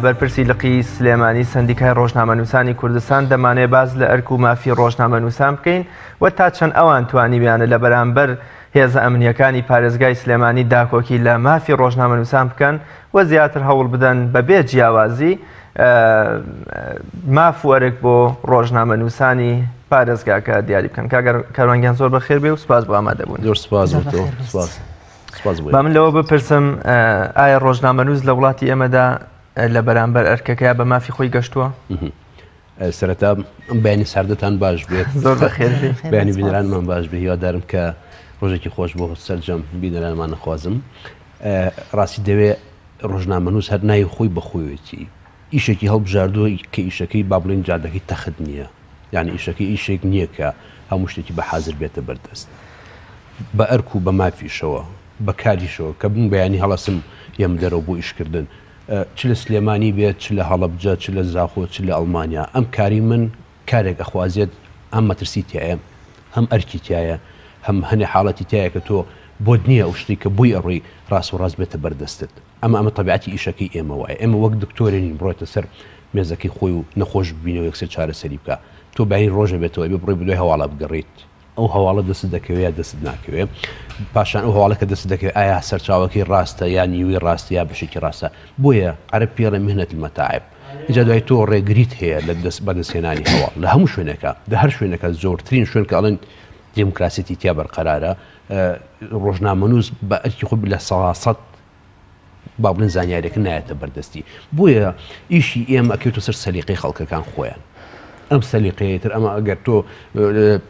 بەرپرسی لقی سلێمانی سندیکای ڕۆژنامەنووسانی کوردستان دەمانێت باز لە ئەرک و مافی ڕۆژنامەنووسان بکەین و تا چەند ئەوان توانی بیانە لە بەرامبەر هێزە ئەمنیەکانی پارێزگای سلێمانی داکۆکی لە مافی ڕۆژنامەنووسان بکەن و زیاتر هەوڵ بدەن بەبێ جیاوازی ماف وەرگ بۆ ڕۆژنامەنووسانی پارێزگاکە دیاری بکەن کاروانگیان زۆر بەخێر بێ و سپاس بۆ ئامادەبوون. زۆر سپاس با من لەوە بپرسم ئایا ڕۆژنامەنووس لە وڵاتی ئێمەدا لە بەرامبەر ئەرکەکەیە بە مافی خۆی گەشتووە؟ سەرەتا بەیانی ساردەتان باش بێت زۆر بەخێر بەیانی بینەرانمان باش بێ هیوادارم کە ڕۆژێکی خۆش بۆ سەرجەم بینەرانمان نەخوازم ڕاستی دەوێت ڕۆژنامەنووس هەر ناوی خۆی بەخۆیەتی ئیشێکی هەڵبژاردووە کە ئیشەکەی با بڵێن جادەکەی تەخت نییە یعنی ئیشەکەی ئیشێک نییە کە هەموو شتێکی بە حازر بێتە بەردەست بە ئەرک و بە مافیشەوە بەکاریشەوە کە بوون بەیانی هەڵەسم یەم دەرەوە بۆ ئیشکردن چ لە سلێمانی بێت چ لە هەڵەبجە چ لە زاخۆ چ لە ئەڵمانیا ئەم کاری من کارێک ئەخوازێت ئەم مەترسی تایە هەم ئەرکی تایە هەم هەنێ حاڵەتی تایە کە تۆ بۆ نییە ئەو شتی کە بووی ئەڕۆی ڕاست و ڕاست بێتە بەردەستت ئەمە تەبیعەتی ئیشەکەی ئێمە وایە ئێمە وەک دکتۆرێنین بڕۆیتە سەر مێزەکەی خۆی و نەخۆش ببینەوە یەکسەر چارەسەری بکە تۆ باین ڕۆژە بێتەوە بێ بڕۆی بدوای هەواڵە بگەڕیت ئەو هەواڵە دەست دەکەوێت دەست ناکەوێت پاشان ئەو هەواڵەکە دەست دەکەوێت ئایا سەرچاوەکەی ڕاستە یا نیوی ڕاستە یا بەشێکی ڕاستە بۆیە عەرەب پێڵێ مهنەت المەتاعب اینجا دوای تۆ ڕێگریت هەیە لە دەست بەدەستهێنانی هەواڵ لە هەموو شوێنەکە لە هەر شوێنەکە زۆرترین شوێن کە ئەڵێن دیموکراسیتی تیا بەرقەرارە ڕۆژنامەنووس بە ئەرکی خۆ لە سەڵاسەد با بڵێن زانیاریەکە نایەتە بەردەستی بۆیە ئیشی ئێمە ئەکەوێتە سەر سەلیقەی خەڵکەکان خۆیان ئەم سەلیقەیەتر ئەمە ئەگەر تۆ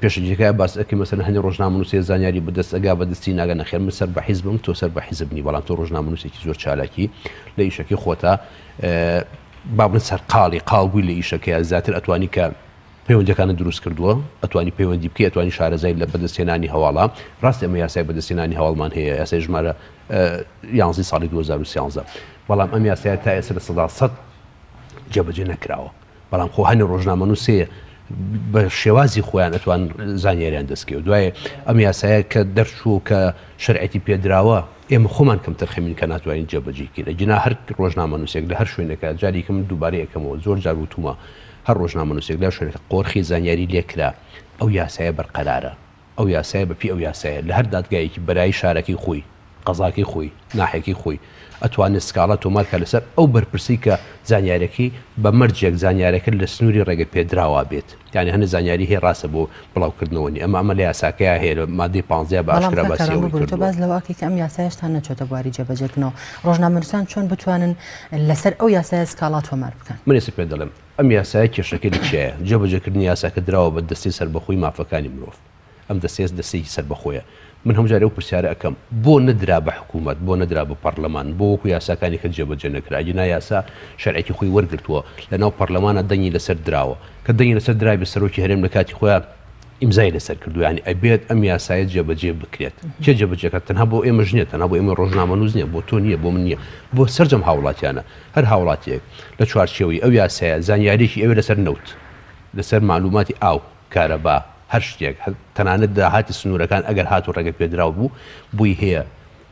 پێشنجەکە باس ئەکەی مەسەلەن هەندێک ڕۆژنامەنووسێ زانیاری بەدەست ئەگا بەدەستی ناگە نەخێر من سەر بە حیزبم تۆ سەر بە حیزب نی بەڵام تۆ ڕۆژنامەنووسێکی زۆر چالاکی لە ئیشەکەی خۆتە با بڵێن سەر قاڵبووی لە ئیشەکەی زیاتر ئەتوانی کە پەیوەندیەکانە دروست کردووە ئەتوانی پەیوەندی بکەی ئەتوانی شارەزای لە بەدەستێنانی هەواڵە ڕاستی ئەمە یاسای بەدەستێنانی هەواڵمان هەیە یاسای ژمارە 11 ساڵی 2013 بەڵام ئەم یاسایە تا ئێستا لە 100 جێبەجێ نەکراوە بەڵام خۆ هەنێ ڕۆژنامەنووسێ بە شێوازی خۆیان ئەتوان زانیاریان دەستکەوت دوایە ئەم یاسایە کە دەرچوو کە شەرعەتی پێدراوە ئێمە خۆمان کەم تەرخەمین کە ناتوانین جێبەجێکین ئەجنا هەر ڕۆژنامەنووسێک لە هەر شوێنێکە جارێکم دووبارەی یەکەمەوە زۆر جار وتومە هەر ڕۆژنامەنووسێک لە شوێنێک قۆرخی زانیاری لێکرا ئەو یاسایە بەرقەرارە ئەو یاسایە بەپی ئەو یاسایە لە هەر دادگایەکی بەرایی شارەکەی خۆی قەزاکەی خۆی ناحێکی خۆی ئەتوانێت سکاڵە تۆمارکە لەسەر ئەو بەرپرسی کە زانیارەکەی بە مەرجێک زانیارەکە لە سنووری ڕێگە پێدراوە بێت یعنی هەنە زانیاری هەیە ڕاستە بۆ بڵاوکردنەوەنی ئەمە لە یاساکەیە هەیە لە مادەی 15 بە ئاشکرا باسیەوەی کردووە باز لەواکە کە ئەم یاسایشتان نەچۆتە بواری جێبەجێکردنەوە ڕۆژنامەنووسان چۆن بتوانن لەسەر ئەو یاسایە سکاڵا تۆمار بکەن من ئێستا پێ دەڵێم ئەم یاسایە کێشەکەی لەچیایە جێبەجێکردنی یاساکە دراوە بە دەستی سەربەخۆی مافەکانی مرۆڤ ئەم دەستێکی سەربەخۆیە من هەموو جارێ ئەو پرسیارە ئەەکەم بۆ نەدرا بە حکوومەت بۆ نەدرا بە پەرلەمان بۆ وەکو یاساکانی کە جێبەجێ نەکرا جنا یاسا شەرعێکی خۆی وەرگرتووە لەناو پەرلەمانە دەنگی لەسەر دراوە کە دەنگی لەسەر درای بە سەرۆکی هەرێم لە کاتی خۆیان ئیمزای لەسەر کردو ینی ئەبێت ئەم یاسایە جێبەجێ بکرێت چێ جێبەجێکە تەنها بۆ ئێمەش نیە تەنها بۆ ئێمە ڕۆژنامەنووس نییە بۆ تۆ نییە بۆ من نییە بۆ سەرجەم هاوڵاتیانە هەر هاوڵاتیەک لە چوارچێوەی ئەو یاسایە زانیاریی ئەوێ لەسەر نەوت لەسەر معلوماتی ئاو کارەبا هەر شتێک تەنانەت داهاتی سنوورەکان ئەگەر هات و ڕێگە پێدراو بوو بووی هەیە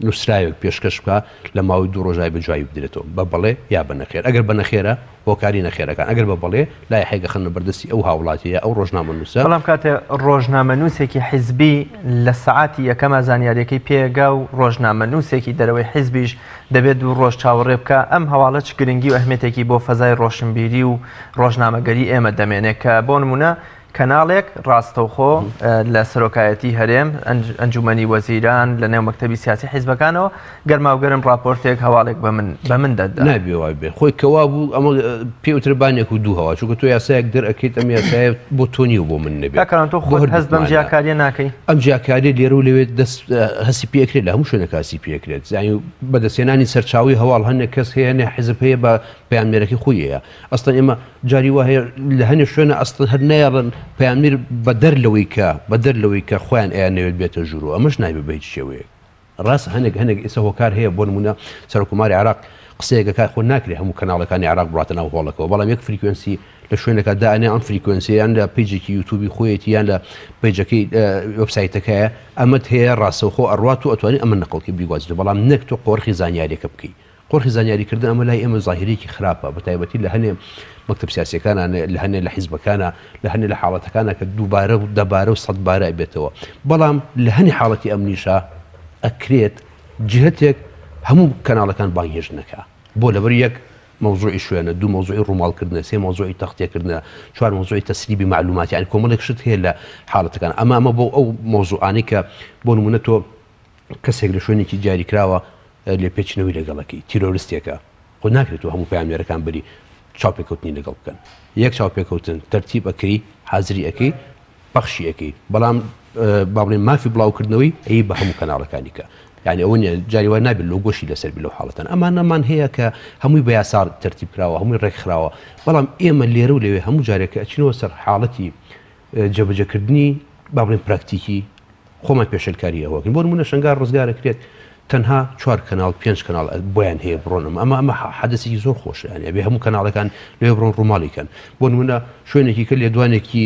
نووسراوێک پێشکەش بکە لە ماوەی دوو ڕۆژای بەجوایی بدرێتەوە بە بەڵێ یا بە نەخێر ئەگەر بە نەخێرە هۆکاری نەخێرەکان ئەگەر بە بەڵێ لای حێگە خەنە بەردەستی ئەو هاوڵاتیە ئەو ڕۆژنامەنووسە بەڵام کاتێ ڕۆژنامەنووسێکی حیزبی لە سەعاتی یەکەمە زانیاریەکەی پێگا و ڕۆژنامەنووسێکی دەرەوەی حیزبیش دەبێت دوو ڕۆژ چاوەڕێ بکە ئەم هەواڵە چ گرنگی و ئەهمێتێکی بۆ فەزای ڕۆشنبیری و ڕۆژنامەگەری ئێمە دەمێنێت کە بۆ نمونە کەناڵێک ڕاستەوخۆ لە سەرۆکایەتی هەرێم ئەنجومەنی وەزیران لە نێو مەکتەبی سیاسی حیزبەکانەوە گەرماوگەرم راپۆرتێک هەواڵێک بە من دەدا نابێ بێ خۆی کەوا بوو ئەمە پێوتربانێک و دوو هەوا چونکە تۆ یاسایەک دەرەکەیت ئەم یاسایە بۆ تۆنی و بۆ من نەبێت تۆ خۆت هەست بەم ژیاکاریە ناکەی ئەم ژیاکاری لێرە و لەوێت دەست هەسی پێکرێت لە هەموو شوێنە هەسی پێکرێت زانی بەدەستێنانی سەرچاوی هەواڵ هەندێک کەس هەیە نێ حیزب هەیە بە پەیامێرەکەی خۆیەیە ئەستن ئێمە جاری وا هەیە لە هەنێ شوێنە ئەستن هەر نایڕن پەیامیر بە دەرلەوەی کە خۆیان ئەیان نەوێت بێتە ژوورەوە ئەمەش نایبێت بە هیچ شێوەیە ڕاست هەنێک ئێستا هۆکار هەیە بۆ نمونە سەرۆکوماری عێراق قسەیەکە خۆ ناکرێت هەموو کەناڵەکانی عێراق بڕاتە ناو هۆڵەکەەوە بەڵام یەک فریکوێنسی لە شوێنێکە دائنێ ئەم فریکوێنسییان لە پیجێکی یوتوبی خۆیەتی یان لە پیجەکەی وێبسایتەکەیە ئەمەت هەیە ڕاستەوخۆ ئەڕات و ئەتوانێت ئەمە نەقڵکی بیگوازێت بەڵام نەک تۆ قۆرخی زانیاریەکە بکەیت قۆرخی زانیاریکردن ئەمە لای ئێمە زاهیرێکی خراپە بە تایبەتی لە هەنێ مەکتەب سیاسیەکانە لە هەنێ لە حیزبەکانە لە هەنێ لە حاڵەتەکانە کە دووبارە و دەبارە و سەدبارە ئەبێتەوە بەڵام لە هەنی حاڵەتی ئەمنیشە ئەکرێت جهتێک هەموو کەناڵەکان بانگهێشتنەکە بۆ لەبەر یەک مەوزوعی شوێنە دوو مەوزوعی ڕووماڵکردنە سێ مەوزوعی تەختێکردنە چوار مەوزوعی تەسریبی معلوماتی یان کۆمەڵێک شت هەیە لە حاڵەتەکان ئەمە بۆ ئەو مەوزوعانی کە بۆ نمونە تۆ کەسێک لە شوێنێکی جاریکراوە لێ پێچنەوەی لەگەڵەکەی تیرۆریستێکە خۆ ناکرێتەوە هەموو پەیامێرەکان بری چاوپێکەوتنی لەگەڵ بکەن یەک چاوپێکەوتن تەرتیب ئەەکەی حازری ئەەکەی بەخشی ئەەکەی بەڵام با بڵێن مافی بڵاوکردنەوەی ئەی بە هەموو کەناڵەکانی کە یعنی ئەوە جاریوان نابێت لۆ گۆشی لەسەر بی لەو حاڵەتەن ئەمانەمان هەیە کە هەمووی بە یاسار تەرتیب کراوە هەمووی ڕێکخراوە بەڵام ئێمە لێرە و لەوێ هەموو جارێکە ئەچینەوە سەر حاڵەتی جێبەجێکردنی با بڵێن پراکتیکی خۆمان پێشەلکاری ئەوەکەین بۆ نمونە شنگار ڕزگارەکرێت تەنها 4 کەناڵ 5 کەناڵ بۆیان هەیە بڕۆنم ئەمە حەدەسێکی زۆر خۆشیان بێ هەموو کەناڵەکان لێ بڕۆن ڕووماڵیکەن بۆ نمونە شوێنێکی کە لێدوانێکی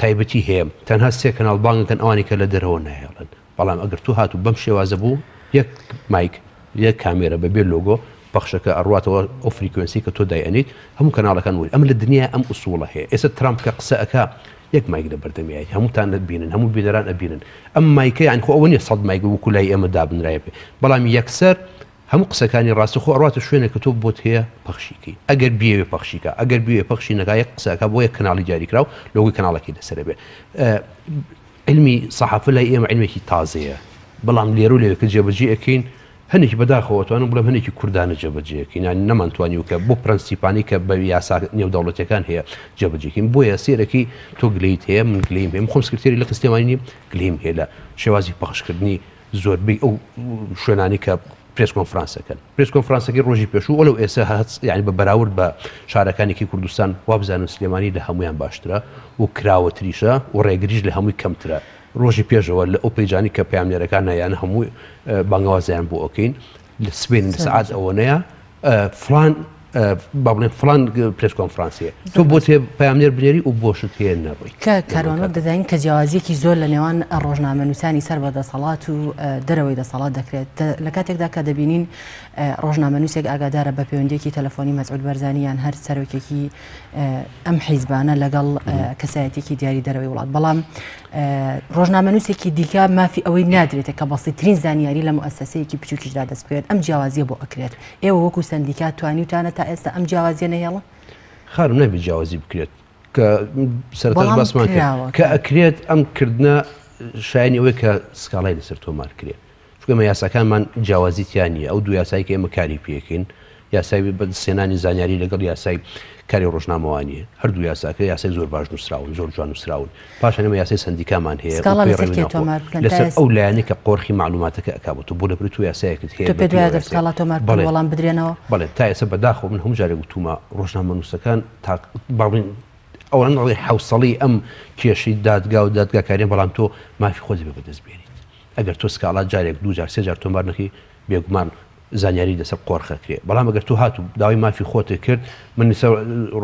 تایبەتی هەیە تەنها 3 کەناڵ بانگەکەن ئەوانی کە لە دەرەوە نایڵن بەڵام ئەگەر تو هاتو بەم شێوازە بوو یەک مایک یەک کامێرە بەبێ لۆگۆ بەخشەکە ئەڕاتەوە ئەو فریکوێنسی کە تۆ دایئەنیت هەموو کەناڵەکان وی ئەم لە دنیا ئەم ئوسوڵە هەیە ئێستا ترامپ کە قسەکە یەک مایک لە بەردەمیایەت هەمووتان نەبینن هەموو بێدەران ئەبینن ئەم مایکە یان خۆ ئەوە نیە 100 مایک وەکو لای ئێمە دابنرایە پێ بەڵام یەکسەر هەموو قسەکانی ڕاستەخۆ ئەڕاتە شوێنێک کە تۆ بۆت هەیە پەخشیکەی ئەگەر بیەوێ پەخشیکە ئەگەر بیوێ پەخشی نەکە یەک قسەکە بۆ یەک کەناڵی جاریکراو لۆگۆی کەناڵەکەی لەسەر بێ علمی سەحافە لای ئێمە علمێکی تازەیە بەڵام لێرە و لێوەکە جێبەجێ ئەەکەین هەنێکی بەداخەوەتوانم بڵێم هەنێکی کوردانە جێبەجێەکەین ینی نەمانتوانی کە بۆ پرەنسیپانی کە بە یاسا نێودەوڵەتەکان هەیە جێبەجێکین بۆیە سێرەکەی تۆ گلەیت هەیە من گلەیم هەیە خۆم سکرتێری لە قستێمانی نیم گلەیم هەیە لە شێوازی پەخشکردنی زۆربەی ئەو شوێنانی کە پرس کۆنفرانسەکەن پرس کۆنفرانسەکەی ڕۆژی پێشوو ئەو لەو ئێستا یعنی بە بەراورد بە شارەکانێکی کوردستان وابزانن سلێمانی لە هەمویان باشترە و کراوەتریشە و ڕێگریش لە هەمووی کەمترە ڕۆژی پێشەوە لە ئەو پەیجانی کە پامێرەکان یان هەمووی بانگوازیان بۆ ئۆکەین لە سبێن سعات ئەوەنەیە فلان با بڵێن فلان پرس کۆنفرانسیە تۆ بۆ تێ پامێر بنێری و بۆشت هەیە نەڕۆی کە کاروانوە دەزانین کە جیاوازیەکی زۆر لە نێوان ڕۆژنامەنووسانی سەر بە دەسەڵات و دەرەوەی دەسەڵات دەکرێت لە کاتێکدا کە دەبینین ڕۆژنامەنووسێک ئاگادارە بە پەیوەندیەکی تەلەفۆنی مەسعود بەرزانی یان هەر سەرۆکێکی ئەم حیزبانە لەگەڵ کەسایەتێکی دیاری دەرەوەی وڵات بەڵام ڕۆژنامەنووسێکی دیکە مافی ئەوەی نادرێتە کە بەسیترین زانیاری لە مؤسسەیەکی بچووکیشدا دەست بکرێت ئەم جیاوازیە بۆ ئەکرێت ئێوە وەکو سندیکات توانیوتانە تا ئێستا ئەم جیاوازیە نەهێڵە خارم نەبی جیاوازی بکرێت کە سەرەتا باسمان کە ئەکرێت ئەم کردنە شایانی ئەوەی کە سکاڵای لەسەر تۆمار کرێت چونکە یاساکانمان جیاوازیتیان نیە ئەو دوو یاسایی کە ئێمە کاری پێکەین یاسای بەدەستێنانی زانیاری لەگەڵ یاسای کاری ڕۆژنامەوانیە هەردوو یاساکە یاسای زۆر باش نووسراون زۆر جوان نووسراون پاشان ئەمە یاسای سندیکامان هەیە لەسەر ئەو لایەنی کە قۆرخی معلوماتەکە ئەکاتەوە بۆ لەبر تو یاسایەکت هەیە بەڵام بدرێنەوە بەڵێ تا ئێستا بەداخۆ من هەموو جارێک وتومە ڕۆژنامەنووسەکان باڵین ئەوەنڵی حوسەڵی ئەم کێشەی دادگا و دادگاکاریان بەڵام تۆ مافی خۆت بێ بەدەستبێنیت ئەگەر تۆ سکاڵات جارێک دوو جار سێ جار تۆمار نەکەی بێگومان زانیاری لەسەر قۆرخەکرێ بەڵام ئەگەر تو هاتوو داوای مافی خۆتێ کرد من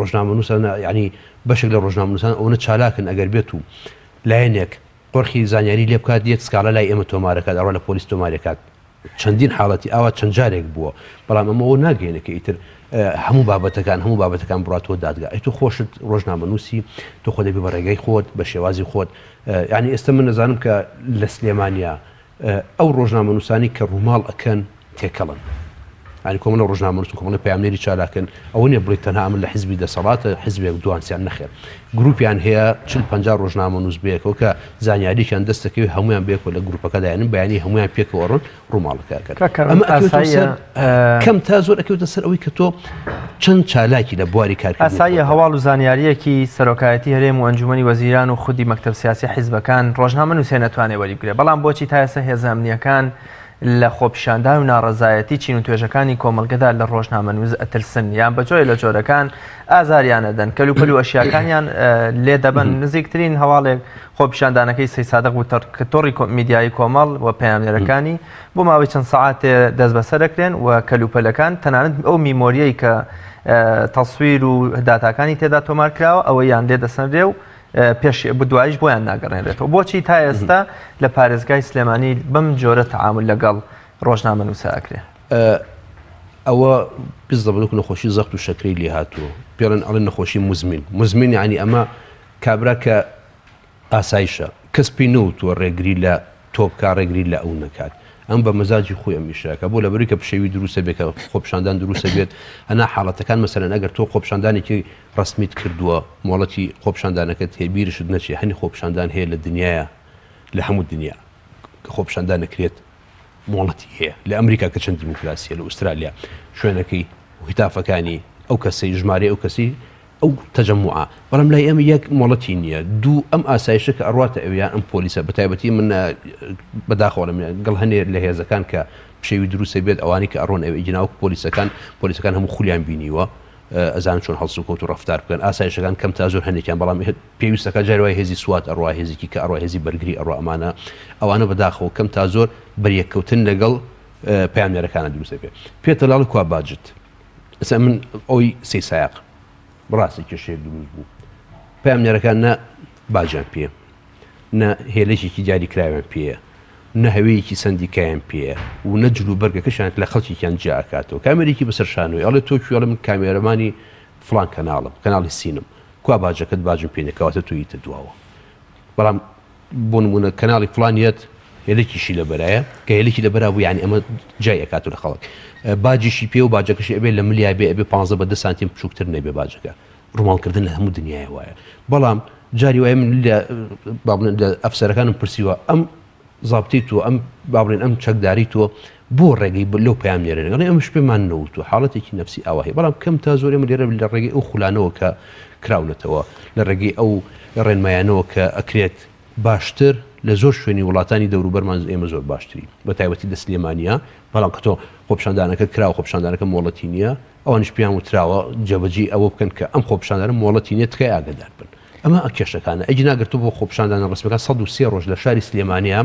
ڕۆژنامەنووسان ینی بەشێک لە ڕۆژنامەنووسان ئەوە چالاکن ئەگەر بێت و لایەنێک قۆرخی زانیاری لێ بکات یەک سکاڵە لای ئێمە تۆمارەکات ئەوە لە پۆلیس تۆمارەکات چەندین حاڵەتی ئاوا چەند جارێک بووە بەڵام ئەمەەوە ناگەێنەکە ئیتر هەموو بابەتەکان بڕاتەوە دادگا ئەی تۆ خۆشت ڕۆژنامەنووسی تۆ خۆ دەبی بە ڕێگەی خۆت بە شێوازی خۆت ینی ئێستا من نەزانم کە لە سلێمانیا ئەو ڕۆژنامەنووسانی کە ڕووماڵ ئەکەن تێکەڵن ینی کۆمەڵە ڕۆژنامەنووس کۆمەڵی پامێری چالاکەن ئەوە نیە بڵێت تەنها من لە حیزبی دەسەڵاتە حیزبێک دوانسیان نەخێر گروپیان هەیە 40-50 ڕۆژنامەنووس بێکەوە کە زانیاریشان دەستەکەی هەمویان بێکەوە لە گروپەکەدایانن بەیانی هەمویان پێکەوەڕۆن ڕووماڵەکەکەن کەم تا زۆر ئەکەوتە سەر ئەوەی کە تۆ چەند چالاکی لە بواری کارکردن ئاساییە هەواڵ و زانیاریەکی سەرۆکایەتی هەرێم و ئەنجومەنی وەزیران و خودی مەکتەب سیاسی حیزبەکان ڕۆژنامەنووسێ نەتوانێت وەریبگرێت بەڵام بۆچی تا ئێستا هێزە ئەمنیەکان لە خۆپیشاندان و ناڕەزایەتی چین و توێژەکانی کۆمەڵگەدا لە ڕۆژنامەنووس ئەترسن یان بەجۆی لە جۆرەکان ئازاریانەدەن کەلوپەل و ئەشیاکانیان لێ دەبن نزیکترین هەواڵێک خۆپیشاندانەکەی سەی سادق بوو کە تۆڕی میدیایی کۆمەڵ و پەیامنێرەکانی بۆ ماوەی چەند سەعاتێ دەست بەسەر دەکرێن و کەلوپەلەکان تەنانەت ئەو میمۆریەی کە تەسویر و داتاکانی تێدا تۆمار کراوە ئەوە یان لێ دەسەنرێ و پێش بدوایش بۆیان ناگەڕێنرێتەوە بۆچی تا ئێستا لە پارێزگای سلێمانی بەم جۆرە تەعامل لەگەڵ ڕۆژنامەنووسە ئەکرێ ئەوە پێ دەبڵک نەخۆشی زەخت و شەکری لێ هاتووە پێڵێن ئەڵێن نەخۆشی مزمین ینی ئەمە کابرا کە ئاسایشە کەس پێی نەوتووە ڕێگری لە تۆپکە ڕێگری لە ئەو نەکات ئەم بە مەزاجی خۆی ئەمیشەکە بۆ لەبەری کە پشەوی دروستە بێت کە خۆپیشاندان دروستە بێت ئەنا حاڵەتەکان مەسەرەن ئەگەر تۆ خۆپیشاندانێکی ڕسمیت کردووە مۆڵەتی خۆپیشاندانەکەت هەیە بیرشت نەچێ هەنی خۆپیشاندان هەیە لە دنیاە لە هەموو دنیا کە خۆپیشاندان نەکرێت مۆڵەتی هەیە لە ئەمریکا کە چەند دیموکراسیە لە ئوسترالیا شوێنەکەی هتافەکانی ئەو کەسەی ژمارە ئەو کەسی ئەو تەجەموعە بەڵام لای ئەمە یەک مۆڵەتی نییە دوو ئەم ئاسایشە کە ئەڕاتە ئەویان ئەم پۆلیسە بەتایبەتی من بەداخەوە گەڵ هەنێر لە هێزەکان کە پشەوی دروستە بێت ئەوانی کە ئەڕۆن ئەوە جناوە پۆلیسەکان هەموو خولیان بینیوە ئەزان چۆن هەڵسو کەوت و ڕفتار بکەن ئاسایشەکان کەم تا زۆر هەندێکیان بەڵام پێویستەکە جاروای هێزی سوات ئەڕوا هێزیکی کە ئەڕوا هێزی بەرگری ئەڕوا ئەمانە ئەوانە بەداخەوە کەم تا زۆر بەریەککەوتن لەگەڵ پەیامنێرەکانە دروستە پێێتە لاڵ کوا باجت ئەسا من ئەوی سەی سایق ڕاستی کێشەیە دروست بوو پەیامنێرەکان نە باجان پێ نە هێلەشێکی دیاری کراوێن پێە نە هەوەیەکی سندیکایان پێە و نە جلو بەرگەکەشان لە خەڵکیان جیاکاتەوە کامێرێکی بەسەر شانوی ئەڵێ تۆکیڵە من کامێرەمانی فلان کەناڵم کەناڵی سینم کوا باجەکەت باجم پێنەکەواتە تویتە دواوە بەڵام بۆ نمونە کەناڵی فلانیەت هێلێکیشی لە بەرایە کە هێلێکی لە بەرا بوو یعنی ئەمە جای ئەکاتو لە خەڵک باجیشی پێ و باجەکەشی ئەبێ لە ملیای بێ ئەبێ 15 بە 10 سانتیم بچووکتر نەبێ باجەکە ڕووماڵکردن لە هەموو دنیای وایە بەڵام جاری وایە من لە ئەفسەرەکانم پرسیوە ئەم زابتی تۆ ئەم باڵێن ئەم چەکداری تۆ بۆ ڕێگەی لەو پەیام لێرەگەڵی ئەمش پێمان نەوت و حاڵەتێکی نفسی ئاوا هەیە بەڵام کەم تا زۆر ئێمە لێرە لە ڕێگەی ئەو خولانەوە کە کراونەتەوە لە ڕێگەی ئەو ڕێنمایانەوە کە ئەکرێت باشتر لە زۆر شوێنی وڵاتانی دەوروبەرمان ئێمە زۆر باشتری بە تایبەتی دە سلێمانیە بەڵام کە تۆ خۆپشاندانەکە کراوە خۆپشاندانەکە مۆڵەتی نییە ئەوانش پیان وتراوە جەبەجی ئەوە بکەن کە ئەم خۆپشاندانە مۆڵەتی نیە تکای ئاگدار بن ئەمە کێشەکانە ئەجی ناگرتو بۆ خۆپشاندانە ڕسمەکە 103 ڕۆژ لە شاری سلێمانیا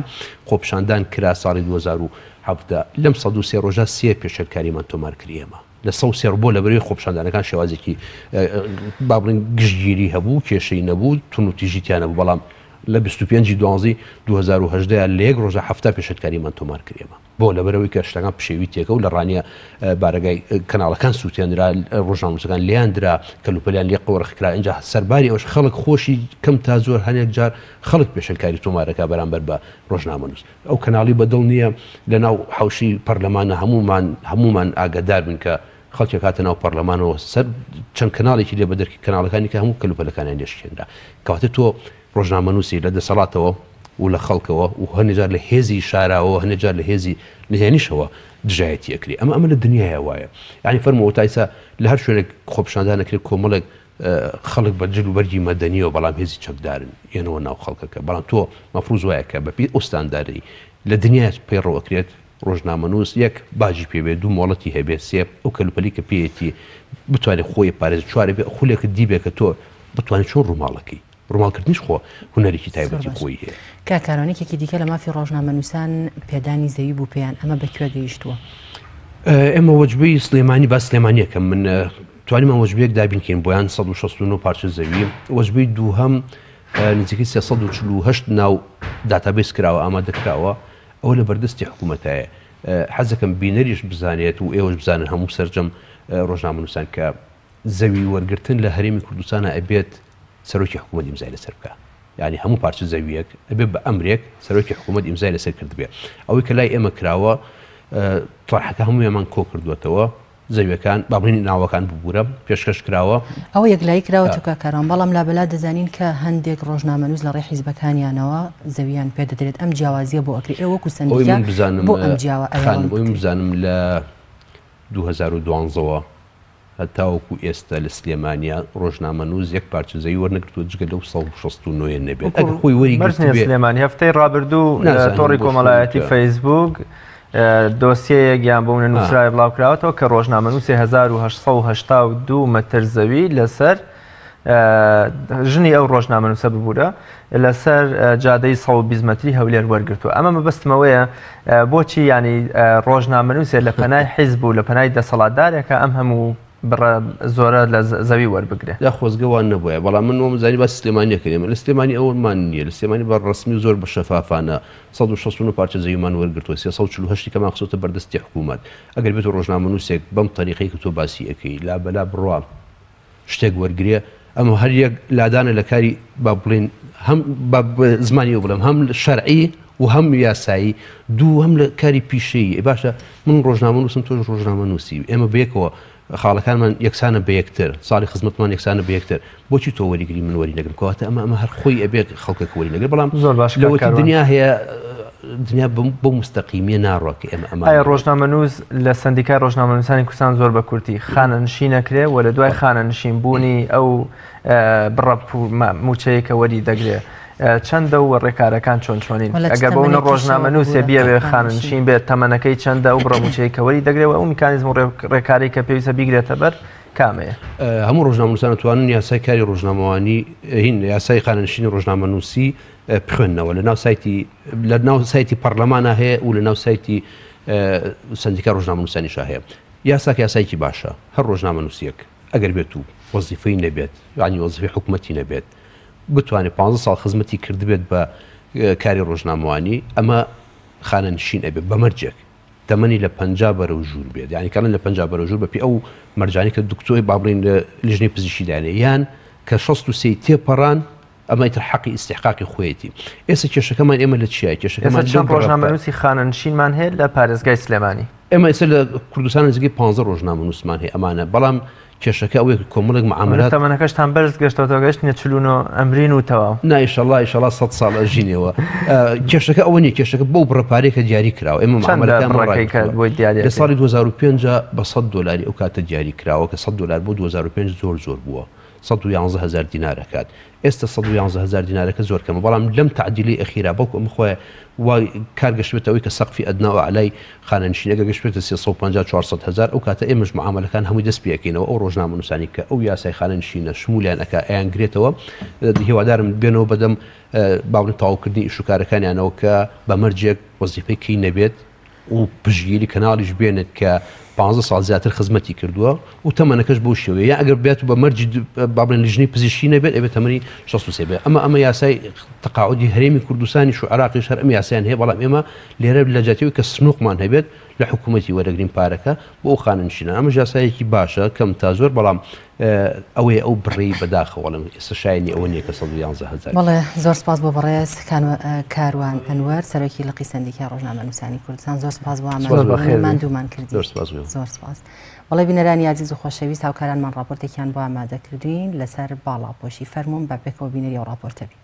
خۆپشاندان کرا ساڵی 2017 لەم 103 ڕۆژە سێ پێشەرکاریمان تۆمار کریێمە لە 103 بۆ لە بەروی خۆپشاندانەکان شێوازێکی با بڵین گشتگیری هەبوو کێشەی نەبوو تون و تیژیتیان نەبوو بەڵام لە 25 دوازی 2010 لە یەک ڕۆژە هەفتا پێشەرکاریمان تۆمار کریێمە بۆ لەبەرەوەی کە شتەکان پشێوی تێکە و لە ڕانیە بارگای کەناڵەکان سووتێنرا ڕۆژنامەنووسەکان لیاندرا کەلوپەلیان لێ قۆڕەخکرا اینجا سەرباری ئەوش خەڵک خۆشی کەم تا زۆر هەنێک جار خەڵک پێشەرکاری تۆمارەکە بەرامبەر بە ڕۆژنامەنووس ئەو کەناڵی بەدڵ نییە لە ناو حوشی پەرلەمانە هەمومان ئاگادار بن کە خەڵکی هاتە ناو پەرلەمانەوە سەر چەند کەناڵێکی لێ بە دەرکی کەناڵەکانی کە هەموو کەلوپەلەکانیان لێشکێنرا کەواتە تۆ ڕۆژنامەنووسی لە دەسەڵاتەوە و لە خەڵکەوە و هەنێجار لە هێزی شاراوە هەنێجار لە هێزی نهێنیشەوە دژایەتی ئەکری ئەمە لە دنیاە وایە یعنی فەرمەوە تایسا لە هەر شوێنێک خۆپشاندانەکرێت کۆمەڵێک خەڵک بە جل و بەرگی مەدەنیەوە بەڵام هێزی چەکدارن ێنەوە ناو خەڵکەکە بەڵام تۆ مەفروض وایە کە بەپی ئۆستانداری لە دنیای پەیڕەوەکرێت ڕۆژنامەنووس یەک باجی پێبێت دوو مۆڵەتی هەبێت سێ ئەو کەلوپەلی کە پێیەتی بتوانێت خۆی پارێز چوارێ بێ خولێکت دیبێ کە تۆ بتوانێت چۆن ڕووماڵەکەی ڕووماڵکردنیش خۆ هوەرێکی تایبەتی خۆی هەیە کارانێکێکی دیکە لە مافی ڕۆژنامەنووسان پێدانی زەوی بوو پێیان ئەمە بەکوێ گەیشتووە ئێمە وەجبەی سلێمانی با سلێمانیەکە من توانیمان وەجبەیەک دابینکەین بۆیان 169 پارچە زەوی وەجبەی دووهەم نزیکەی 348 ناو داتابیس کراوە ئامادەکراوە ئەوە لە بەردەستی حکوومەتایە حەزەکەم بینەریش بزانێت و ئێوەش بزانن هەموو سەرجەم ڕۆژنامەنووسان کە زەوی وەرگرتن لە هەرێمی کوردستانە ئەبێت سەرۆکی حکوومەت ئیمزای لەسەر بکە یعنی هەموو پارچە زەویەک ئەبێت بە ئەمرێک سەرۆکی حکوومەت ئیمزای لەسەر کرد بێ ئەوەی کە لای ئێمە کراوە تاحەکە هەموویمان کۆ کردوێتەوە زەویەکان بابڕینی ناوەکان ببوورە پێشکەش کراوە ئەو یەکلایی کراوە کاران بەڵام لابەلا دەزانین کە هەندێک ڕۆژنامەنووس لە ڕێ حیزبەکانیانەوە زەویان پێ دەدرێت ئەم جیاوازیە بۆ ئەکری ئێوە کوسەندیان بۆ ئەم جیاوە بزانم لە 2012 هەتاوەکو ئێستا لە سلێمانیا ڕۆژنامەنووس یەک پارچە زەوی وەرنەگرتووە جگە لەو 169 نەبێت ئەگەر خۆی وەریگرتوێ سلێمانی هەفتەی ڕابردوو لە تۆڕی کۆمەڵایەتی فەیسبوک دۆسیەیەک یان بۆ نووسرای بڵاوکراوەتەوە کە ڕۆژنامەنووسی 1882 مەتر زەوی لەسەر ژنی ئەو ڕۆژنامەنووسە ببوورە لەسەر جادەی 120 مەتری هەولێر وەرگرتووە ئەمە مەبەستمەوەیە بۆچی ینی ڕۆژنامەنووسێ لە پەنای حیزب و لە پەنای دەسەڵاتدارێکە ئەم هەموو زۆرە لە زەوی وەربگرێت یا خۆزگەوان نەبووە بەڵام من وەمزانی با سلێمانیەکەێمە لە سلێمانی ئەومان نییە لە سلێمانی بە ڕسمی زۆر بە شەفافانە 169 پارچە زەویمان وەرگرتووە 348 کەمان خسۆتە بەردەستی حکوومەت ئەگەر بێت ڕۆژنامەنووسێک بەم تەریقەی کە تۆ باسی ئەەکەی لا بەلا بڕوا شتێک وەرگێ ئەمە هەر یەک لادانە لە کاری با بڵێن هەم زمانی و بڵم هەم شەرعی و هەم یاسایی دوو هەم لە کاری پیشەیە باشە من ڕۆژنامەنووسم تۆش ڕۆژنامەنووسی ئێمە بەیەکەوە خاڵەکانمان یەکسانە بە یەکتر ساڵی خزمەتمان یەکسانە بە یەکتر بۆچی تۆ وەریگری من وەری نەگرم کەواتە ئەمە هەر خۆی ئەبێت خەڵکە وەری نەگەر بەڵام زۆر باش لەوەتی دنیا هەیە دنیا بۆ مستەقیمیە ناڕۆکە ئەمە ئایا ڕۆژنامەنووس لە سندیکای ڕۆژنامەنووسانی کوردستان زۆر بە کورتی خانە نشینەکرێ و لە دوای خانە نشینبوونی ئەو بڕە موچەیە کە وەری دەگرێت چەندە و ڕێکارەکان چۆنچۆنین ئەگەر بۆ نە ڕۆژنامەنووسێ بیاوێ خانەنشین بێت تەمەنەکەی چەندە و بڕەموچەیە کە وەری دەگرێتەوە ئەو میکانیزم ڕێکاری کە پێویستە بیگرێتە بەر کامەیە هەموو ڕۆژنامەنووسان توانن یاسای کاری ڕۆژنامەوانی هین یاسای خانەنشینی ڕۆژنامەنووسی بخوێننەوە لە ناو سایتی پەرلەمانە هەیە و لە ناو سایتی سندیکا ڕۆژنامەنووسانیشا هەیە یاساکە یاسایکی باشە هەر ڕۆژنامەنووسیەک ئەگەر بێت و وەزیفەی نەبێت یعنی وەزیفەی حکوومەتی نەبێت بتوانێت 15 ساڵ خزمەتی کردبێت بە کاری ڕۆژنامەوانی ئەمە خانەنشین ئەبێت بەمەرجێک تەمەنی لە 50 بەرەو ژوور بێت یعنی کەڵەن لە 50 بەرەو ژوور بەپی ئەو مەرجانی کە دکتۆری بابڵین لە لیژنەی پزیشکیدانێ یان کە 63 تێپەڕان ئەمە ئیتر حەقی ئیستحقاقی خۆیەتی ئێستا کێشەکەمان ئێمە لە چیە کێشەکەمان چەند ڕۆژنامەنووسی خانەنشینمان هەیە لە پارێزگای سلێمانی ئێمە ئێستا لە کوردستان نزیکەی 15 ڕۆژنامە نووسمان هەیە ئەمانە بەڵام کێشەکە ئەوەیە کۆمەڵێک معاملات تەمەنەکەشتان بەرز گەشتەوە گەشتنە چلون و ئەمرین و تەواو ئیشەڵا 100 ساڵ ئەژینەوە کێشەکە ئەوە نیە کێشەکە بەو بڕەپارێکە دیاری کراوە ئێمە لە ساڵی 2005 بە $100 ئەو کاتە دیاری کراوە کە $100 بۆ 2005 زۆر بووە 111,000 دینارەکات ئێستا 111,000 دینارەکە زۆر کەمە بەڵام لەم تعدیلی ئەخیرا بەڵکو ئەم خۆی وای کار گەشتێتەوەی کە سەقفی ئەدنا و عەلای خانەنشینەکە گەشتێتە 350-400,000 ئەو کاتە ئێمەش معاملەکان هەمووی دەست پێکەینەوە ئەو ڕۆژنامە نووسانی کە ئەو یاسای خانەنشینە شمولیان ئەکا ئەیانگرێتەوە هیوادارم بێنەوە بەدەم باوەڕی تەواوکردنی ئیشوکارەکانیانەوە کە بە مەرجێک وەزیفەی کەی نەبێت و پشگیری کەناڵیش بێنێت کە 15 ساڵ زیاتر خزمەتی کردووە و تەمەنەکەش بۆ شێوەیە یا ئەگەر بێت بە مەرجی بابلێن لیژنەی پزیشکی نەبێت ئەبێت تەمەنی 63 بێت ئەمە یاسای تەقاعودی هەرێمی کوردستانی و عێراقیش هەر ئەم یاسایان هەیە بەڵام ئێمە لێرە لە جاتیەوەی کە سنووقمان هەبێت لە حکوومەتی وەرەگرین پارەکە بۆ ئەو خانەنشینە ئەمە یاسایەکی باشە کەم تا زۆر بەڵام ئەوەیە ئەو بڕی بەداخەوەڵم ئێستا شایانی ئەوە نیە کە 111,000 بەڵێ زۆر سپاس بۆ بەڕێز کاروان ئەنوەر سەرۆکی لقی سندیکای ڕۆژنامە نووسانی کوردستان زۆر سپاس بۆ ئامادەماندوومان کردی زۆر سپاس بەڵێ بینەرانی عزیز و خۆشەویست هاوکارانمان راپۆرتێکیان بۆ ئامادە کردوین لەسەر باڵاپۆشی فەرموون بە پێکەوە بینەری ئەو راپۆرتە بین.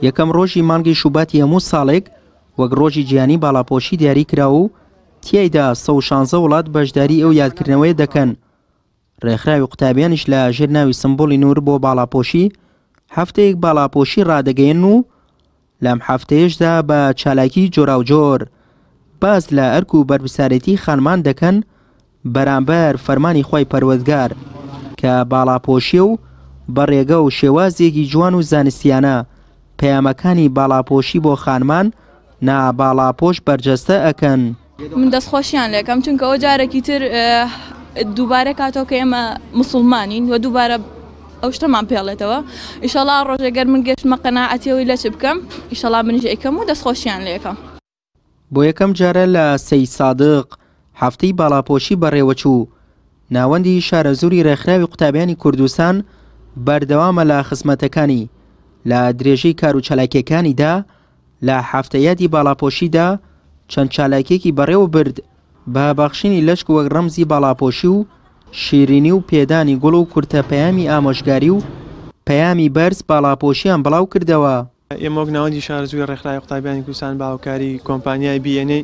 یەکەم ڕۆژی مانگی شوباتی هەموو ساڵێک وەک ڕۆژی جیهانی باڵاپۆشی دیاری کراوە و تیایدا 116 وڵات بەشداری ئەو یادکردنەوەی دەکەن. ڕێکخراوی قوتابیانیش لە ژێر ناوی سمبۆلی نور بۆ باڵاپۆشی هەفتەیەک باڵاپۆشی ڕادەگەیەن و لەم هەفتەیەشدا بە چالاکی جۆراوجۆر باز لە ئەرک و بەرپرسارەتی خانمان دەکەن بەرامبەر فەرمانی خۆی پەروەردگار کە باڵاپۆشی و بەڕێگە و شێوازێکی جوان و زانستیانە پەیامەکانی باڵاپۆشی بۆ خانمان نا باڵاپۆش بەرجەستە ئەکەن. من دەستخۆشیان لێکم چونکە ئەو جارێکی تر دووبارە کاتەوە کە ئێمە مسلمانین و دووبارە ئەو شتەمان پێڵێتەوە ئیشەڵا ڕۆژێگەر من گەشتمە قەناعەتیەوەی لە چ بکەم ئیشەڵا منیش ئەیکەم و دەستخۆشیان لێکم. بۆ یەکەم جارە لە سەی سادق هەفتەی باڵاپۆشی بەڕێوەچوو ناوەندی شارەزووری ڕێکخراوی قوتابیانی کوردستان بەردەوامە لە خزمەتەکانی لە درێژەی کار و چالاکیەکانیدا لە هەفتەیەتی باڵاپۆشیدا چەند چالاکیێکی بەڕێوە برد بە بەخشینی لەشک وەک ڕەمزی باڵاپۆشی و شیرینی و پێدانی گوڵ و کورتە پەیامی ئامۆژگاری و پەیامی بەرز باڵاپۆشیان بڵاو کردەوە. ئێمە وەک ناوەندی شارەزووی ڕێکخراوی قوتابیانی کوردستان باوکاری کۆمپانیای BNA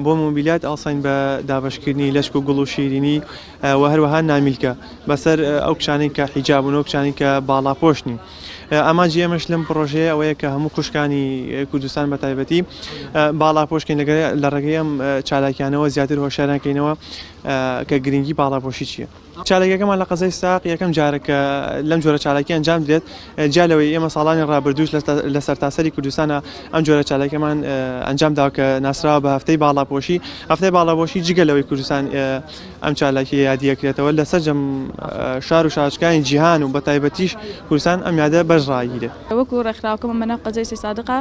بۆ موبیلات ئاڵساین بە دابەشکردنی لەشک و گوڵ و شیرینی و هەروەها نامیلکە بەسەر ئەو کشانەی کە حیجابن و کشانی کە باڵاپۆشنی. ئاماجی ئێمەش لەم پرۆژەیە ئەوەیە کە هەموو کوشکانی کوردستان بە تایبەتی باڵاپۆشکەین لە ڕێگەی ئەم چالاکیانەوە زیاتر هۆشیارانکەینەوە کە گرنگی باڵاپۆشی چییە. چالاکیەکەمان لە قەزای ساق یەکەم جارێکە لەم جۆرە چالاکی ئەنجام درێت جالەوەی ئێمە ساڵانی ڕابردووش لە سەرتاسەری کوردستانە ئەم جۆرە چالاکیەمان ئەنجام داوە کە ناسراوە بە هەفتەی باڵاپۆشی. هەفتەی باڵاپۆشی جگەلەوەی کوردستان ئەم چالاکی یادیەکرێتەوە لەسەر جەم شار و شارچکانی جیهان و بە تایبەتیش کوردستان ئەم یادە بەشڕاگیرێت. وەکو ڕێکخراوەکەمە بەناو قەزای سەی سادقا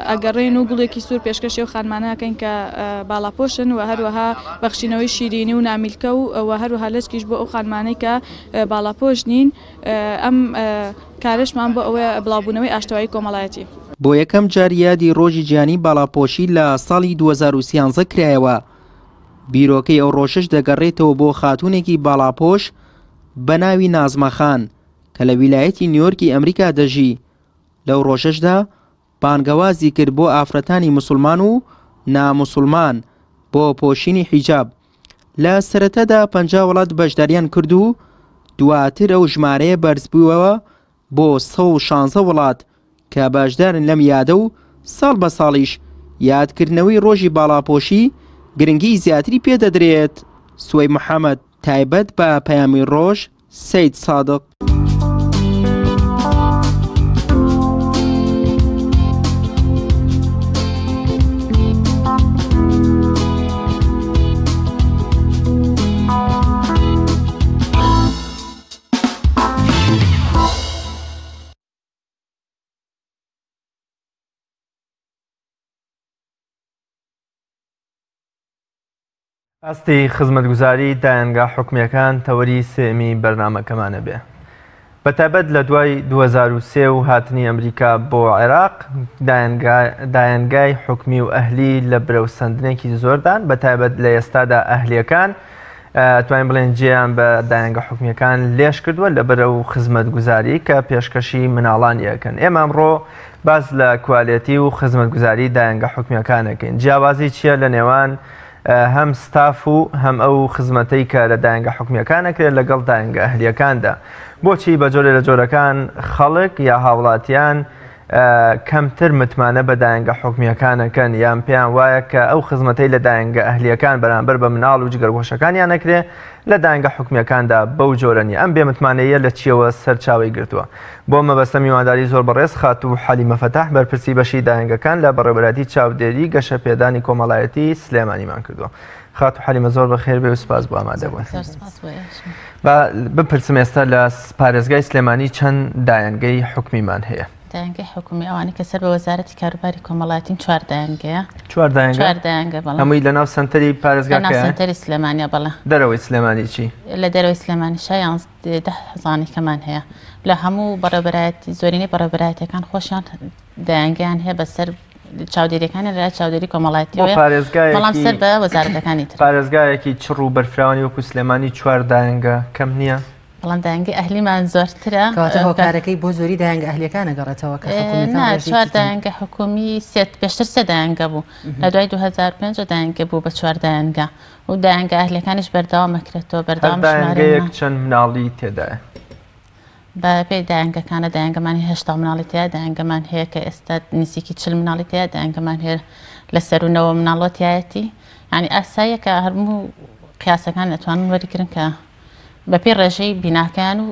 ئەگەڕێن و گوڵێکی سوور پێشکەشی و خانمانەکەین کە باڵاپۆشن و هەروەها بەخشینەوەی شیرینی و نامیلکە و هەروەها لەشکیش بۆ ئەو خانمانەی کە باڵاپۆش نین ئەم کارشمان بۆ ئەوەیە بڵاوبوونەوەی ئاشتەوایی کۆمەڵایەتی. بۆ یەکەم جار یادی ڕۆژی جیهانی باڵاپۆشی لە ساڵی 2013 کرایەوە. بیرۆکەی ئەو ڕۆژش دەگەڕێتەوە بۆ خاتوونێکی باڵاپۆش بە ناوی نازمەخان کە لە ویلایەتی نیویۆرکی ئەمریکا دەژی. لەو ڕۆژەشدا بانگەوازی کرد بۆ ئافرەتانی موسڵمان و ناموسڵمان بۆ پۆشینی حیجاب. لە سەرەتادا 50 وڵات بەشداریان کرد و دواتر ئەو ژمارەیە بەرزبووەوە بۆ 116 وڵات کە بەشدارن لەم یادە و ساڵ بە ساڵیش یادکردنەوەی ڕۆژی باڵاپۆشی گرنگی زیاتری پێدەدرێت. سوەی محەممەد تایبەت بە پەیامی ڕۆژ سەید سادق. ئەستی خزمەتگوزاری دایانگا حکومیەکان تەوەری سێمی بەرنامەکەمانە بێ. بەتایبەت لە دوای 2023 و هاتنی ئەمریکا بۆ عێراق دایانگای حکمی و ئەهلی لە برەوسەندنێکی زۆردان بەتایبەت لە ئێستادا ئەهلیەکان توانین بڵێن جێیان بە دایانگە حکومیەکان لێش کردووە لە بەرە و خزمەتگوزاری کە پێشکەشی مناڵان یەکەن. ئێمە ئەمڕۆ باز لە کوالێتی و خزمەتگوزاری دایانگە حکومیەکانەکەین. جیاوازی چییە لە نێوان هەم ستاف و هەم ئەو خزمەتەی کە لە دایانگە حکومیەکانەکرێت لەگەڵ دایانگە ئەهلیەکاندا؟ بۆچی بە جۆرە لە جۆرەکان خەڵک یا هاوڵاتیان کەمتر متمانە بە دایانگە حکومیەکانەکەن یان پێیان وایە کە ئەو خزمەتەی لە دایانگە ئەهلیەکان بەرامبەر بە مناڵ و جگەرگۆشەکانیان نەکرێ لە دایانگە حکومیەکاندا بەو جۆرەنی ئەم بێمتمانەیە لە چیەوە سەرچاوی گرتووە؟ بۆ مەبەستە میوانداری زۆر بەڕێز خات و حەلیمە فەتاح بەرپرسی بەشی دایانگەکان لە بەڕێوەبەری چاودێری گەشە پێدانی کۆمەڵایەتی سلێمانیمان کردووە. خات و حەلیمە زۆر بەخێر بێ و سپاس بۆ ئامادەبوون. بپرسم ئێستا لە پارێزگای سلێمانی چەند دایانگەی حکمیمان هەیە؟ دایانگەی حکومی ئەوانەی کە سەر بە وەزارەتی کاروباری کۆمەڵایەتین 4 دایانگەیە. 4 دایانگە بەڵام هەمووی لە ناو سنتەری پارێزگاکەیە؟ لە ناو سنتەری سلێمانیە بەڵێ. دەرەوەی سلێمانی چی؟ لە دەرەوەی سلێمانی شایان 10,000 کەمان هەیە. لە هەموو بەڕێوەبەرایەتی زۆرینەی بەڕێوەبەرایەتەکان خۆشیان دایانگەیان هەیە بەسەر چاودێریەکانی لە چاودێری کۆمەڵایەتیەوە بەڵام سەر بە وەزارەتەکانی تر. پارێزگایەکی چڕ و بەرفراوانی وەکو سلێمانی 4 دایانگە کەم نییە؟ بەڵام دایانگەی ئەهلیمان زۆرترە. هۆکارەکەی بۆ زۆری دایانگە ئەهلیەکانە گەڕێتەوە کە نا 4 دایانگە حکومی پێشتر 3 دایانگە بوو لە دوای 2005 دایانگە بوو بە 4 دایانگە و دایانگە ئەهلیەکانیش بەردەوامەکرێتەوە بەردەوام دایانگەیەک چەند مناڵی تێدایە؟ بە پێی دایانگەکانە دایانگەمانی 80 مناڵی تەیە دایانگەمان هەیە کە ئێستا نزیکی 40 مناڵی تەیە دایانگەمان هەیە لە سەرونەوە مناڵەتایەتی ینی ئاساییە کە هەرموو قیاسەکان دەتوانن وەریگرن کە بەپێی ڕێژەی بیناکان و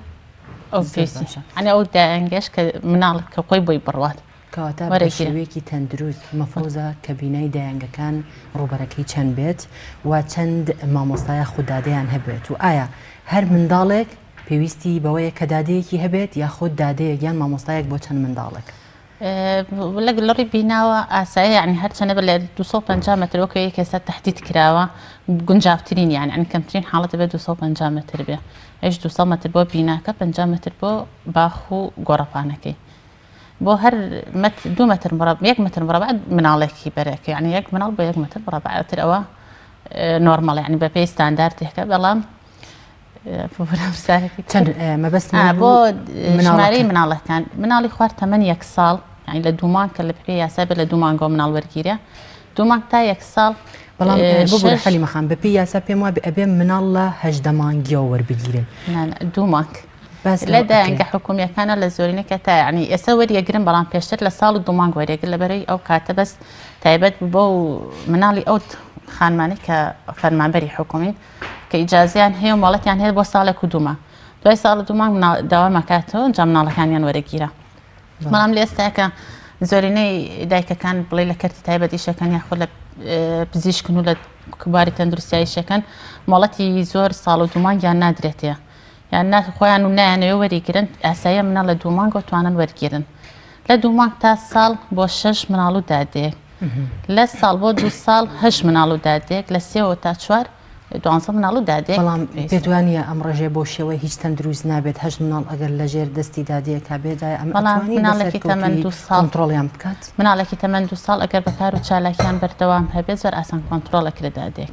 ئەو پێویستی ئەنی ئەو دایانگەش کە مناڵ کە خۆی بۆی بڕوات کەواتە بە شێوەیەکی تەندروست مەفرۆزە کە بینایی دایانگەکان ڕوبەرەکەی چەند بێت و چەند مامۆستایە خوددادەیان هەبێت و ئایا هەر منداڵێک پێویستی بەوەیە کە دادەیەکی هەبێت یاخود دادەیەک یان مامۆستایەک بۆ چەند منداڵێک؟ لەڕی بیناوە ئاسایی ینی هەرچەنە بە لە 250 مترۆکەیە کەسە تهدید کراوە گونجاوترین یان ئەنی کەمترین حاڵەتە بێ 250 متر بێ ئەش 200 متر بۆ بیناکە 50 متر بۆ باخ و گۆڕەپانەکەی بۆ هەر 2 متر مربع 1 متر مربع مناڵێکی بەرەکە ینی 1 مناڵ بۆ 1 متر مربعتر ئەوە نۆرمەڵ ینی بە پێی ستانداردێکە بەڵام مەبەست بۆ ژمارەی مناڵەکان مناڵی خوارد تەمەن 1 ساڵ ینی لە دوومان کە لە پێ یاسا بێ لە دوومانگۆ مناڵ وەرگیرە دوومان تا 1 ساڵ بەڵام بۆ حەلیمەخان بەپێی یاسا پێم وایە ئەبێ مناڵ لە 18 مانگیەوە وەربگیرن دوومانگ لە دایانگە حکومیەکانە لە زۆرینەکە تا ینی ئێستا وەریەگرن بەڵام پێشتر لە ساڵ و دوومانگ وەرێگر لەبەرەی ئەو کاتە بەس تایبەت بۆ مناڵی ئەو خانمانی کە فەرمانبەری حکومین کە ئیجازیان هەیە و ماڵەتیان هەیە بۆ ساڵێک و دوومە دوای ساڵ دوومانگ داوامەکاتەوە جا مناڵەکانیان وەرەگیرە بەڵام لە ئێستاکە زۆرینەی دایکەکان بڵێ لە کەرتی تایبەتیشەکان یاخۆ لە پزیشکن و لە کوباری تەندروستیاییشەکەن ماڵەتی زۆر ساڵ و دوومانگیان نادرێتەیە یان خۆیان و نایانەوە وەریگرن ئاساییە منە لە دوومانگەوە توانن وەرگێرن لە دوومانگ تا ساڵ بۆ 6 مناڵ و دادەیەک لە ساڵ بۆ 2 ساڵ 8 مناڵ و دادەیەک لە 3 تا 4 12 مناڵ و دادەیەک بەڵام پێتوانیە ئەم ڕێژێ بۆ شێوەی هیچ تەندروست نابێت 8 مناڵ ئەگەر لەژێر دەستی دادەیەکە بێدای مناڵێکی تەمەن 2 ساڵ کۆنتڕۆڵیان بکات مناڵێکی تەمەن 2 ساڵ ئەگەر بەکار و چالاکیان بەردەوام هەبێت زۆر ئاسان کۆنتڕۆڵەکرێت دادەیەک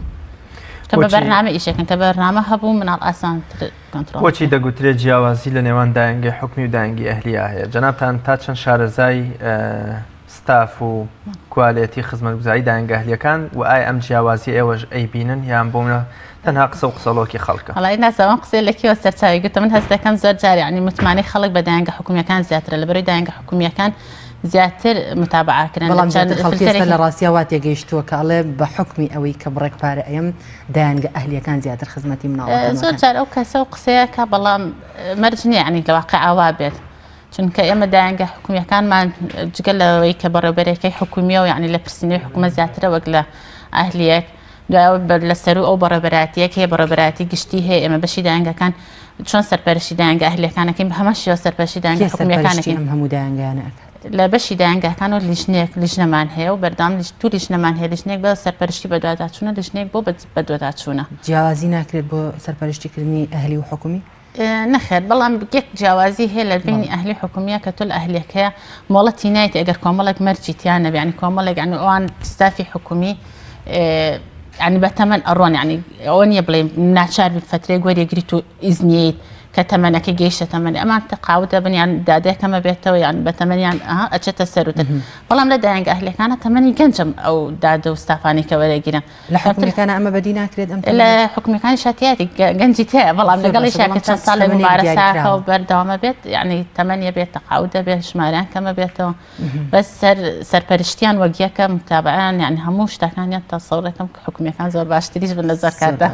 کە بە بەرنامە ئیشەکەن کە بەرنامە هەبوو مناڵ ئاسانتر کۆنتڕۆڵ بۆچی دەگوترێت جیاوازی لە نێوان دایانگەی حکمی و دایانگی ئەهلیە هەیە؟ جەنابتان تا چەند شارەزای ستاف و کوالێتی خزمەتگوزاری دایانگە ئەهلیەکان و ئایا ئەم جیاوازی ئێوەش ئەیبینن یان بۆمە تەنها قسە و قسەڵۆکی خەڵکە؟ وەڵای نازانم قسەی لەکیەوە سەرچاوی گرتم من هەست دەکەم زۆر جار ینی متمانەی خەڵک بە دایانگە حکومیەکان زیاترە لەبەرەوەی دایانگە حکومیەکان زیاتر متابعاکردن بەڵام خەڵکی لە ڕاستیە وا تێگەیشتووە کە ئەڵێ بە حکمی ئەوەی کە بڕێک پارە ئەم دایانگە ئەهلیەکان زیاتر خزمەتی مناڵەکان زۆر جار ئەو کەسە و قسەیەکە بەڵام مەرج نییە ینی لە واقع ئاوا بێت چونکە ئێمە دایانگە حکومیەکانمان جگە لەوەی کە بەڕێوەبەرێکەکەی حکومیە و یعنی لە پرسینەوەی حکومە زیاترە وەک لە ئەهلیەک لە سەر ئەو بەڕێوەبەراتیەک هەیە بەڕێوەبەراتی گشتی هەیە ئێمە بەشی دایانگەکان چۆن سەرپەرشتی دایانگە ئەهلیەکانەکەین هەمە شێوە سەرپەرشتی دایانگە حکومیەکانەکەین هەموو دایانگەیانە لە بەشی دایانگەکان و لیژنەمان هەیە و بەردام تو لیژنەمان هەیە لیژنێک بە سەرپەرشتی بە دواداچوونە لیژنێک بۆ بە دواداچوونە جیاوازی ناکرێت بۆ سەرپەرشتیکردنی ئەهلی و حکومی نەخێر بەڵام یەک جیاوازی هەیە لە بینی ئەهلی حکومیە کە تۆ لە ئەهلیەکەیە مۆڵەتی نایێت ئەگەر کۆمەڵێک مەرجیتیان نەبێ ینی کۆمەڵێک ینی ئەوان ستافی حکومی ینی بەتەمەن ئەڕۆن ینی ئەوە نییە بڵێ ناچار فترێ گوەرێگریت و ئیزنیت کە تەمەنەکە گەیشتە تەمەنی ئەمان تەقاوتە بنیان دادێکەمە بێتەوە یان بە تەمەنیان ئەچێتە سەروتر بەڵام لە دایانگە ئەهلەکانە تەمەنی گەنجم ئەو دادە و ستافانی کە وەرەگیرن لە حکومیەکانە ئەمە بەدی ناکرێت لە حکومیەکانی شاتیاتی گەنجی تەیە بەڵام لەگەڵی شاکە چەند ساڵی ممارەساکە و بەردەوامە بێت یعنی تەمەنیە بێت تەقاوتە بێت ژمارەیان کەمە بێتەوە بەس سەرپەرشتیان وەگیەکە متابعیان یعنی هەموو شتەکانیان تەسەوڕەکەم کە حکومیەکان زۆر باشتریش بن لە زەرکاردا.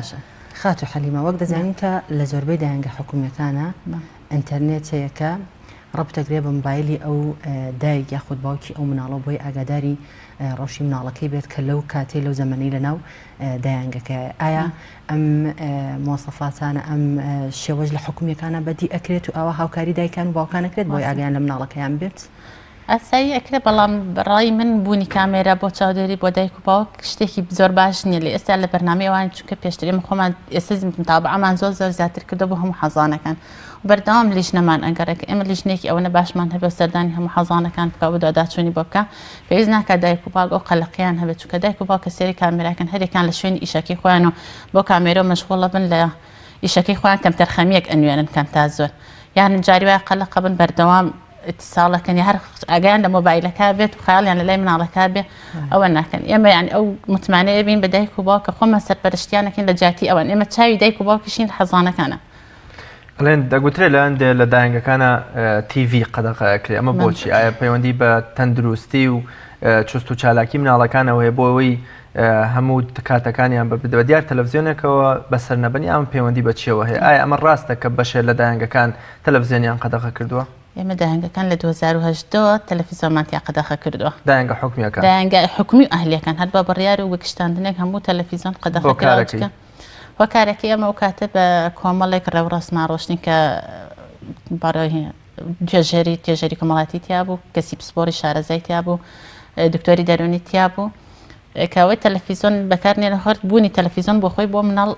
خاتو حەلیمە وەک دەزانین کە لە زۆربەی دایانگە حکومیەکانە ئینتەرنێت هەیەکە ڕەبتەگرێ بە مۆبایلی ئەو دایک یاخود باوکی ئەو مناڵە بۆی ئاگاداری ڕۆژی مناڵەکەی بێت کە لەو کاتێ لەو زەمەنەی لەناو دایانگەکە ئایا ئەم مۆسەفاتانە ئەم شێوەش لە حکومیەکانە بەدی ئەکرێت و ئەوە هاوکاری دایکان و باوکانەکرێت بۆی ئاگیان لە مناڵەکەیان بێت؟ ئاسایی ئەکرێ بەڵام بڕای من بوونی کامێرە بۆ چاودێری بۆ دایک و باوک شتێکی زۆر باش نییە لە ئێستا لە بەرنامەوان چونکە پێشترێمە خۆمان ئێستا متابعەمان زۆر زیاتر کردو بۆ هەموو حەزانەکان و بەردەوام لیژنەمان ئەگەرێک ئێمە لیژنێکی ئەوەنە باشمان هەبێ سەردانی هەموو حەزانەکان بکە بۆ داداچوونی بۆ بکە پێویست ناکە دایک و باوک ئەو قەلەقیان هەبێت چونکە دایک و باوک کە سێری کامێراکەن هەرێکان لە شوێنی ئیشەکەی خۆیان و بۆ کامێرە مەشغوڵە بن لە ئیشەکەی خۆیان کەم تەرخەمیەک ئەنوێنن کەم تا زۆر یان جاری وایە قەلەقە بن بەردەوام اتصالەکەنی هەر ئەگەیان لە مۆبایلەکە بێت و خەیاڵیان لە لای مناڵەکە بێ ئەوە ناکەن ئێمە یعنی ئەو متمانەیە بین بە دایک و باوکە خۆمە سەرپەرشتیانەکەین لە جاتی ئەوان ئێمە چاوی دایک و باوکیشین لە حەزانەکانە ئەڵێن دەگوترێت لە هەندێک لە دایانگەکانە تیڤ قەدەغەکرێ ئەمە بۆچی ئایا پەیوەندی بە تەندروستی و چست و چالاکی مناڵەکانەوە هەیە بۆ ئەوەی هەموو کاتەکانیان بە دیار تەلەڤیزیۆنێکەوە بەسەرنەبنی ئەم پەیوەندی بەچیەوە هەیە ئایا ئەمە ڕاستە کە بەشێر لە دایانگەکان تەلەڤیزیۆنیان قەدەغە کردووە؟ ئێمە دایانگەکان لە 2010 تەلەڤیزۆنمانتیا قەدەغە کردووە دایانگە حکومیەکان دایانگە حکومی و ئەهلیەکان هەر بە بڕیار و وەکشتاندنێک هەموو تەلەڤیزۆن قەدەغە کراوە وەکارەکەی ئەمە ئەو کاتە بە کۆمەڵێک ڕێوڕەسماڕۆشتنی کە بەڕێوەی توێژەری کۆمەڵاتی تیا بوو کەسی پسپۆری شارەزای تیا بوو دکتۆری دەرونی تیا بوو کەوەی تەلەڤیزۆن بەکارنێنە هەر بوونی تەلەڤیزۆن بۆ خۆی بۆ مناڵ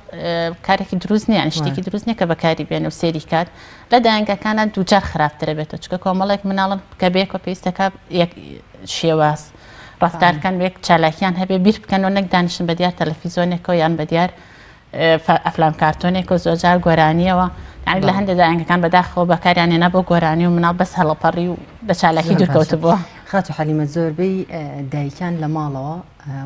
کارێکی دروست نییە یان شتێکی دروست نییە کە بەکاری بێنە و سێری کات لە دایانگەکانە دووجار خراپترە بێتەوە چونکە کۆمەڵێک مناڵن کە بێکەوە پێویستەکە یەک شێواز ڕەفتارکان بێک چالاکیان هەبێ بیر بکەن و نەک دانیشتن بە دیار تەلەڤیزۆنێکەوە یان بە دیار ئەفلام کارتۆنێک و زۆرجار گۆرانیەوە یعنی لە هەندێک دایانگەکان بەداخەوە بەکاریان هێنا بۆ گۆرانی و مناڵ بەس هەڵەپەڕی و بە چالاکی دوورکەوت بووە. خاتو حەلیمە زۆربەی دایکان لە ماڵەوە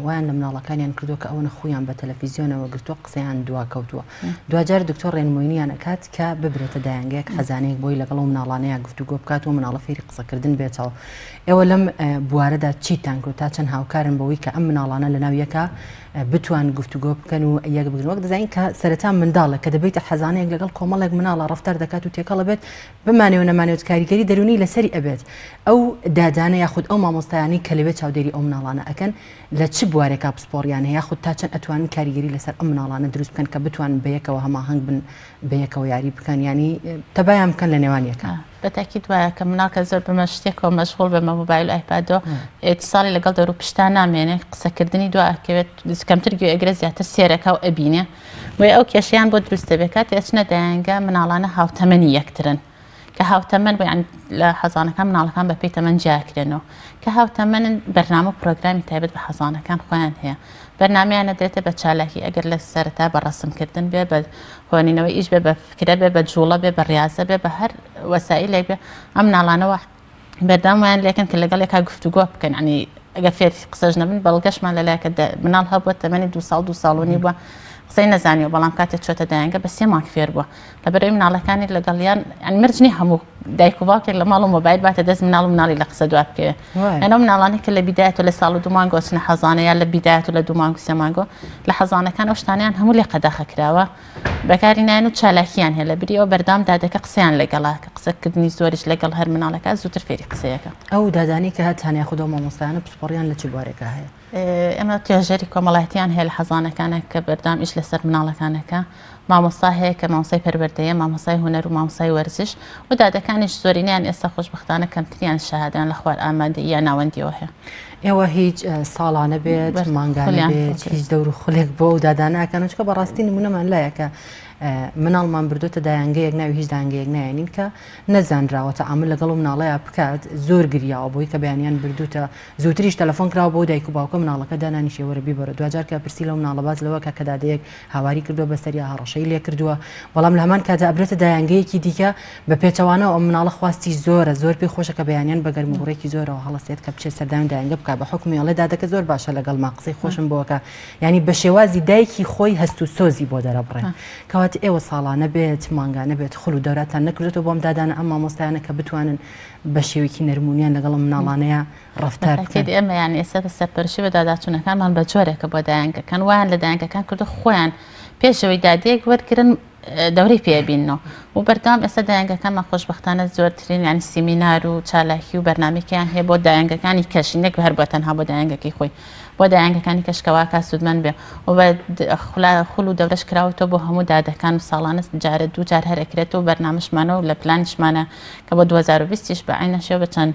وایان لە مناڵەکانیان کردو کە ئەوەنە خۆیان بە تەلەڤیزیۆنەوە گرتووە قسەیان دواکەوتووە دوجار دکتۆر ڕێنمۆینیان ئەکات کە ببرێتە دایانگەیەک خەزانەیەک بۆی لەگەڵ و مناڵانەیە گفتوگۆ بکات و مناڵە فێری قسەکردن بێتەوە ئێوە لەم بوارەدا چیتان کرد تا چەند هاوکارن بەوەی کە ئەم مناڵانە لە ناو یەکە بتوان گفتوگۆ بکەن و یەک بگرن وەک دەزانین کە سەرەتا منداڵە کە دەبێتە حەزانەیەک لەگەڵ کۆمەڵێک مناڵە ڕەفتار دەکات و تێکەڵە بێت بمانێەوە نەمانێت کاریگەری دەرونی لەسەری ئەبێت ئەو دادانە یاخود ئەو مامۆستایانی کە لەوێت چاودێری ئەو مناڵانە ئەکەن لە چ بوارێکا پسپۆریان هەیە یاخود تا چەند ئەتوانن کاریگەری لەسەر ئەم مناڵانە دروست بکەن کە بتوان بەیەکەوە هەماهەنگ بن بەیەکەوە یاری بکەن ینی تەبایان بکەن لە نێوانیەکە بەتاکید وایە کە مناڵکە زۆر بمە شتێکەوە مەشغوڵ بە مۆبایل و ئایپادۆ ئێتیساڵی لەگەڵ دەور و پشتان نامێنێ قسەکردنی دوکەوێت کەمتر گوێ ئەگرە زیاتر سێرەکە و ئەبینێ وێ ئەو کێشیان بۆ دروستە بێ کات ئەچنە دایانگە مناڵانە هاوتەمەنی یەکترن کە هاوتەمەن بۆ لە حەزانەکان مناڵەکان بە پێی تەمەن جیاکرێنەوە کە هاوتەمەنن بەرنامە پرۆگرامی تایبەت بە حەزانەکان خۆیان هەیە بەرنامەیان نەدرێتە بە چالاکی ئەگەر لە سەرەتا بە ڕەسمکردن بێ بە هۆنینەوەی ئیش بێ بە فکرە بێ بە جوڵە بێ بە ڕاستە بێ بە هەر وەسایلێک بێ ئەم ناڵانەوە بەردامویان لێکن کە لەگەڵێکا گفتوگۆ بکەن عنی ئەگە فێری قسەش نەبن بەڵگەشمان لەلایەکە مناڵ هەبووە تەمەنی 2 ساڵونی بووە قسەی نەزانانی و بەڵام کاتێک چۆتە دایانگە بە 3 مانگ فێر بووە لەبەرەوەی مناڵەکانی لەگەڵیان مرجنی هەموو دایک و باوکێک لە ماڵ و مۆبایل باتە دەست مناڵ و مناڵی لە قسە دوا بکەوێ ئەنە مناڵانی کە لە بیدایەت و لە ساڵ و 2 مانگۆ چنە حەزانەیان لە بیدایەت و لە 2 مانگ و 3 مانگۆ لە حەزانەکان ئەو شتانیان هەموو لێ قەدەخە کراوە بەکاری نایەن و چالاکییان هەیە لە بریەوە بەردام دادەکە قسەیان لەگەڵا کە قسەکردنی زۆریش لەگەڵ هەر مناڵەکە زووتر فێری قسەیەکە ئەو دادانی کە هەتانیا خودۆ مامۆستایانە پسپۆڕیان لە چ بوارێکە هەیە ئێمە توێژەری کۆمەڵایەتیان هەیە لە حەزانەکانە کە بەردام ئیش لەسەر مناڵەکانەکە مامۆستا هەیە کە مامۆسای پەروەردەیە، مامۆسای هونەر و مامۆسای وەرزش و دادەکانیش زۆرینیان ئێستا خۆشبەختانە کەمتریان شەهادەیان لە خوار ئامادە یا ناوەندیەوە هەیە. ئێوە هیچ ساڵانە بێت مانگانە بێت هیچ دەور و خولێک بۆ و داداناکەن چکە بەڕاستی نمونەمان لایە کە مناڵمان بردوتە دایانگەیەک ناوی هیچ دانگەیەک نایێنین کە نەزانراوەتە ئامل لەگەڵ و مناڵەیە بکات زۆر گریاوە بۆی کە بەیانیان بردوتە زووتریش تەلەفۆن کراوە بۆ دایک و باوکە مناڵەکە دانانیشێوەرە بیبەرە دوجار کە پرسی لەو مناڵە باز لەوە کە کەدادەیەک هاواری کردووە بەسەریا هەڕەشەی لێ کردووە بەڵام لە هەمان کاتە ئەبرێتە دایانگەیەکی دیکە بە پێچەوانەوە ئەو مناڵە خواستی زۆر پێی خۆشە کە بەیانیان بە گەرموڕێکی زۆرەوە هەڵەسێت کە بچێت سەردان دایانگە بکات بە حکمی ئەڵێ دادەکە زۆر باشە لەگەڵ ما قسەی خۆشم بۆکە ینی بە شێوازی دایکی خۆی هەست و سۆزی بۆ دەرەبڕێ کەواتە ئێوە ساڵانە بێت مانگانە بێت خول و دەوراتان نەکردێتەوە بۆم دادانە ئەم مامۆستایانە کە بتوانن بە شێوەیەکی نەرمونیان لەگەڵ مناڵانەیە ڕفتار بکەن. ئێمە یان ئێستا بە سەرپەرشی بە داداچوونەکانمان بە جۆرێکە بۆ دایانگەکان وایان لە دایانگەکان کردو خۆیان پێشەوەی دادەیەک وەرگرن دەورەی پێبینەوە و بەردەوام ئێستا دایانگەکانمان خۆشبەختانە زۆرترین ینی سیمینار و چالاکی و بەرنامێکیان هەیە بۆ دایانگەکانی کەشینێک هەر بۆ تەنها بۆ دایانگەکەی خۆی بۆ دایانگەکانی کەشکەواکە سوودمەند بێ و بە خول و دەورەش کراوەوە بۆ هەموو دادەکان و ساڵانە جارە دوو جار هەرەکرێتەوە بەرنامەشمانە و لە پلانیشمانە کە بۆ 2020 بە عینە شێوە بە چەند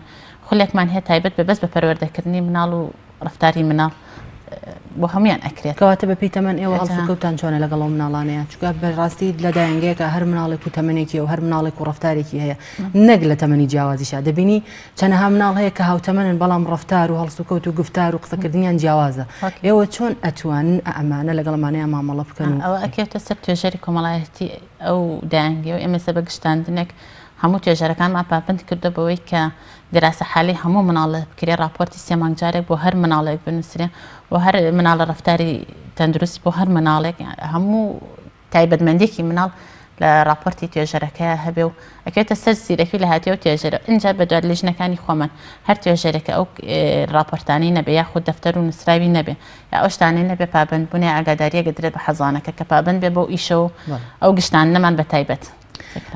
خولێکمان هەیە تایبەت بەبەست بە پەروەردەکردنی مناڵ و ڕفتاری مناڵ بۆ هەمویان ئەکرێت کەواتە بە پێی تەمەن ئێوە هەڵسوکەوتان چۆنە لەگەڵ مناڵانەیە چکە بەڕاستی لە دایانگەیەکە هەر مناڵێک و تەمەنێکی و هەر مناڵێک و ڕفتارێکی هەیە نەک لە تەمەنی جیاوازیشا دەبینی چەنەها مناڵ هەیە کە هاوتەمەنن بەڵام ڕفتار و هەڵسوکەوت و گفتار و قسەکردنیان جیاوازە ئێوە چۆن ئەتوانن ئەمانە لەگەڵمانەیە مامەڵە بکەن ئەوە ئەکەوتە سەر توێژەری کۆمەڵایەتی ئەو دایانگەی و ئێمە سە بە گشتاندنێک هەموو توێژەرەکانمان پاپند کردو بەوەی کە دراسە حالی هەموو مناڵە بکرێ راپۆرتی سێ مانگجارێک بۆ هەر مناڵێک بنووسرێ بۆ هەر مناڵە ڕفتاری تەندروست بۆ هەر مناڵێک هەموو تایبەتمەندێکی مناڵ لە راپۆرتی توێژەرەکە هەبێ و ئەکەوێتە سەر سیرەکی لە هاتیەوە توێژەرە اینجا بە دوای لیژنەکانی خۆمان هەر توێژەرەکە ئەو راپۆرتانی نەبێ یاخود دەفتەر و نووسراوی نەبێ یا ئەو شتانەی نەبێ پابندبوونی ئاگاداریە دەدرێت بە حەزانەکە کە پابند بێ بۆ ئیشە و ئەو گشتان نەمان بە تایبەت.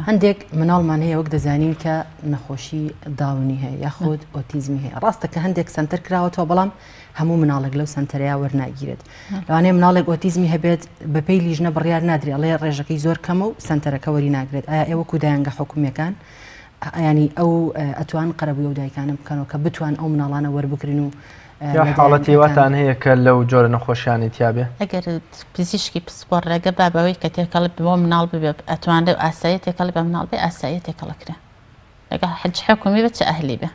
هەندێک مناڵمان هەیە وەک دەزانین کە نەخۆشی داونی هەیە یاخود ئۆتیزمی هەیە ڕاستە کە هەندێک سنتەر کراوەتەوە بەڵام هەموو مناڵێک لەو سنتەرەیە وەرناگیرێت لەوانەیە مناڵێک ئۆتیزمی هەبێت بەپێی لیژنە بڕیار نادرێت ئەڵێ ڕێژەکەی زۆر کەمە و سنتەرەکە وەری ناگرێت ئایا ئێوە کودایانگە حکومیەکان ینی ئەو ئەتوان قەرەبووی و دایکانە بکەنەوە کە بتوان ئەو مناڵانە وەربگرن و یا حاڵەتی واتان هەیە کە لەو جۆرە نەخۆشیانی تیاابێ ئەگەر پزیشکی پسپۆر ڕێگە بابەوەی کە تێکەڵ بۆ مناڵ ببێ ئەتوانێت ئاسایی تێکەڵ بە مناڵ بێ ئاسایی تێکەڵەکرێ لەگە حج حکومی بێت چه ئەهلی بێ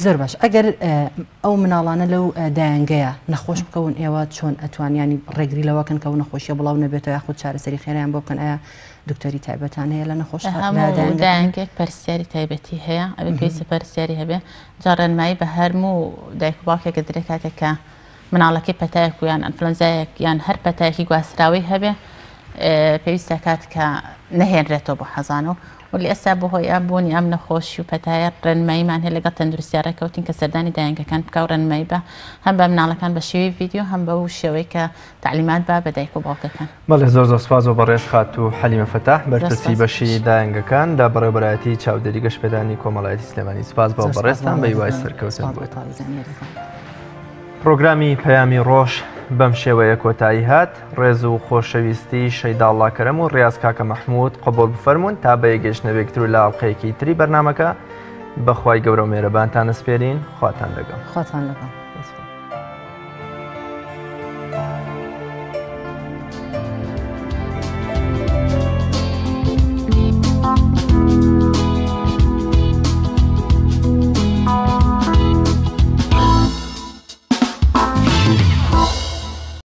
زۆر باش ئەگەر ئەو مناڵانە لەو دایانگەیە نەخۆش بکەون ئێوە چۆن ئەتوانیانی ڕێگری لەوەکەن کە و نەخۆشیە بڵاو نەبێتەوە یاخود چارەسەری خێرایان بۆ بکەن ئایا دکتۆری تایبەتان هەیە لە نەخۆش دایانگەیەک پەرسیاری تایبەتی هەیە ئەوێ پێویستە پەرسیاری هەبێ جا ڕێنمایی بە هەرموو دایک و باوکێکە درێ کاتێکە مناڵەکەی پەتایەک و یان ئەنفلەنزایەک یان هەر پەتایەکی گواستراوی هەبێ پێویستە کات کە نەهێنرێتەوە بۆ حەزانەوە ولی ئێستا بەهۆی ئابوونی ئەم نەخۆشی و پەتایە ڕێنماییمان هەیە لەگەڵ تەندروستیارەکەوتین کە سەردانی دایانگەکان بکە و ڕێنمایی بە هەم بە مناڵەکان بە شێوەی ڤیدیۆ هەم بە و شێوەی کە تعلیمات بە بە دایک و باوکەکان. بەڵێ زۆر سپاس و بەڕێز خات و حەلیمە فەتاح بەرپرسی بەشی دایانگەکان دا بەڕێوەبەرایەتی چاودێری گەشتپێدانی کۆمەڵایەتی سلێمانی سپاس بۆ بەڕێستان بە هیوای سەرکەوتن بوویت. پرۆگرامی پەیامی ڕۆژ بەم شێوەیە کۆتایی هات ڕێز و خۆشەویستی شەیداڵڵاکەرەم و ڕاست کاکە مەحموود قبول بفەرمونون تا بە یەگەشتنەوەیەکتر و لە ئاڵلقەیەکی تری بەرنمەکە بەخوای گەورە و مێرەبانتان ئەسپێرین خواتان لەگەڵ.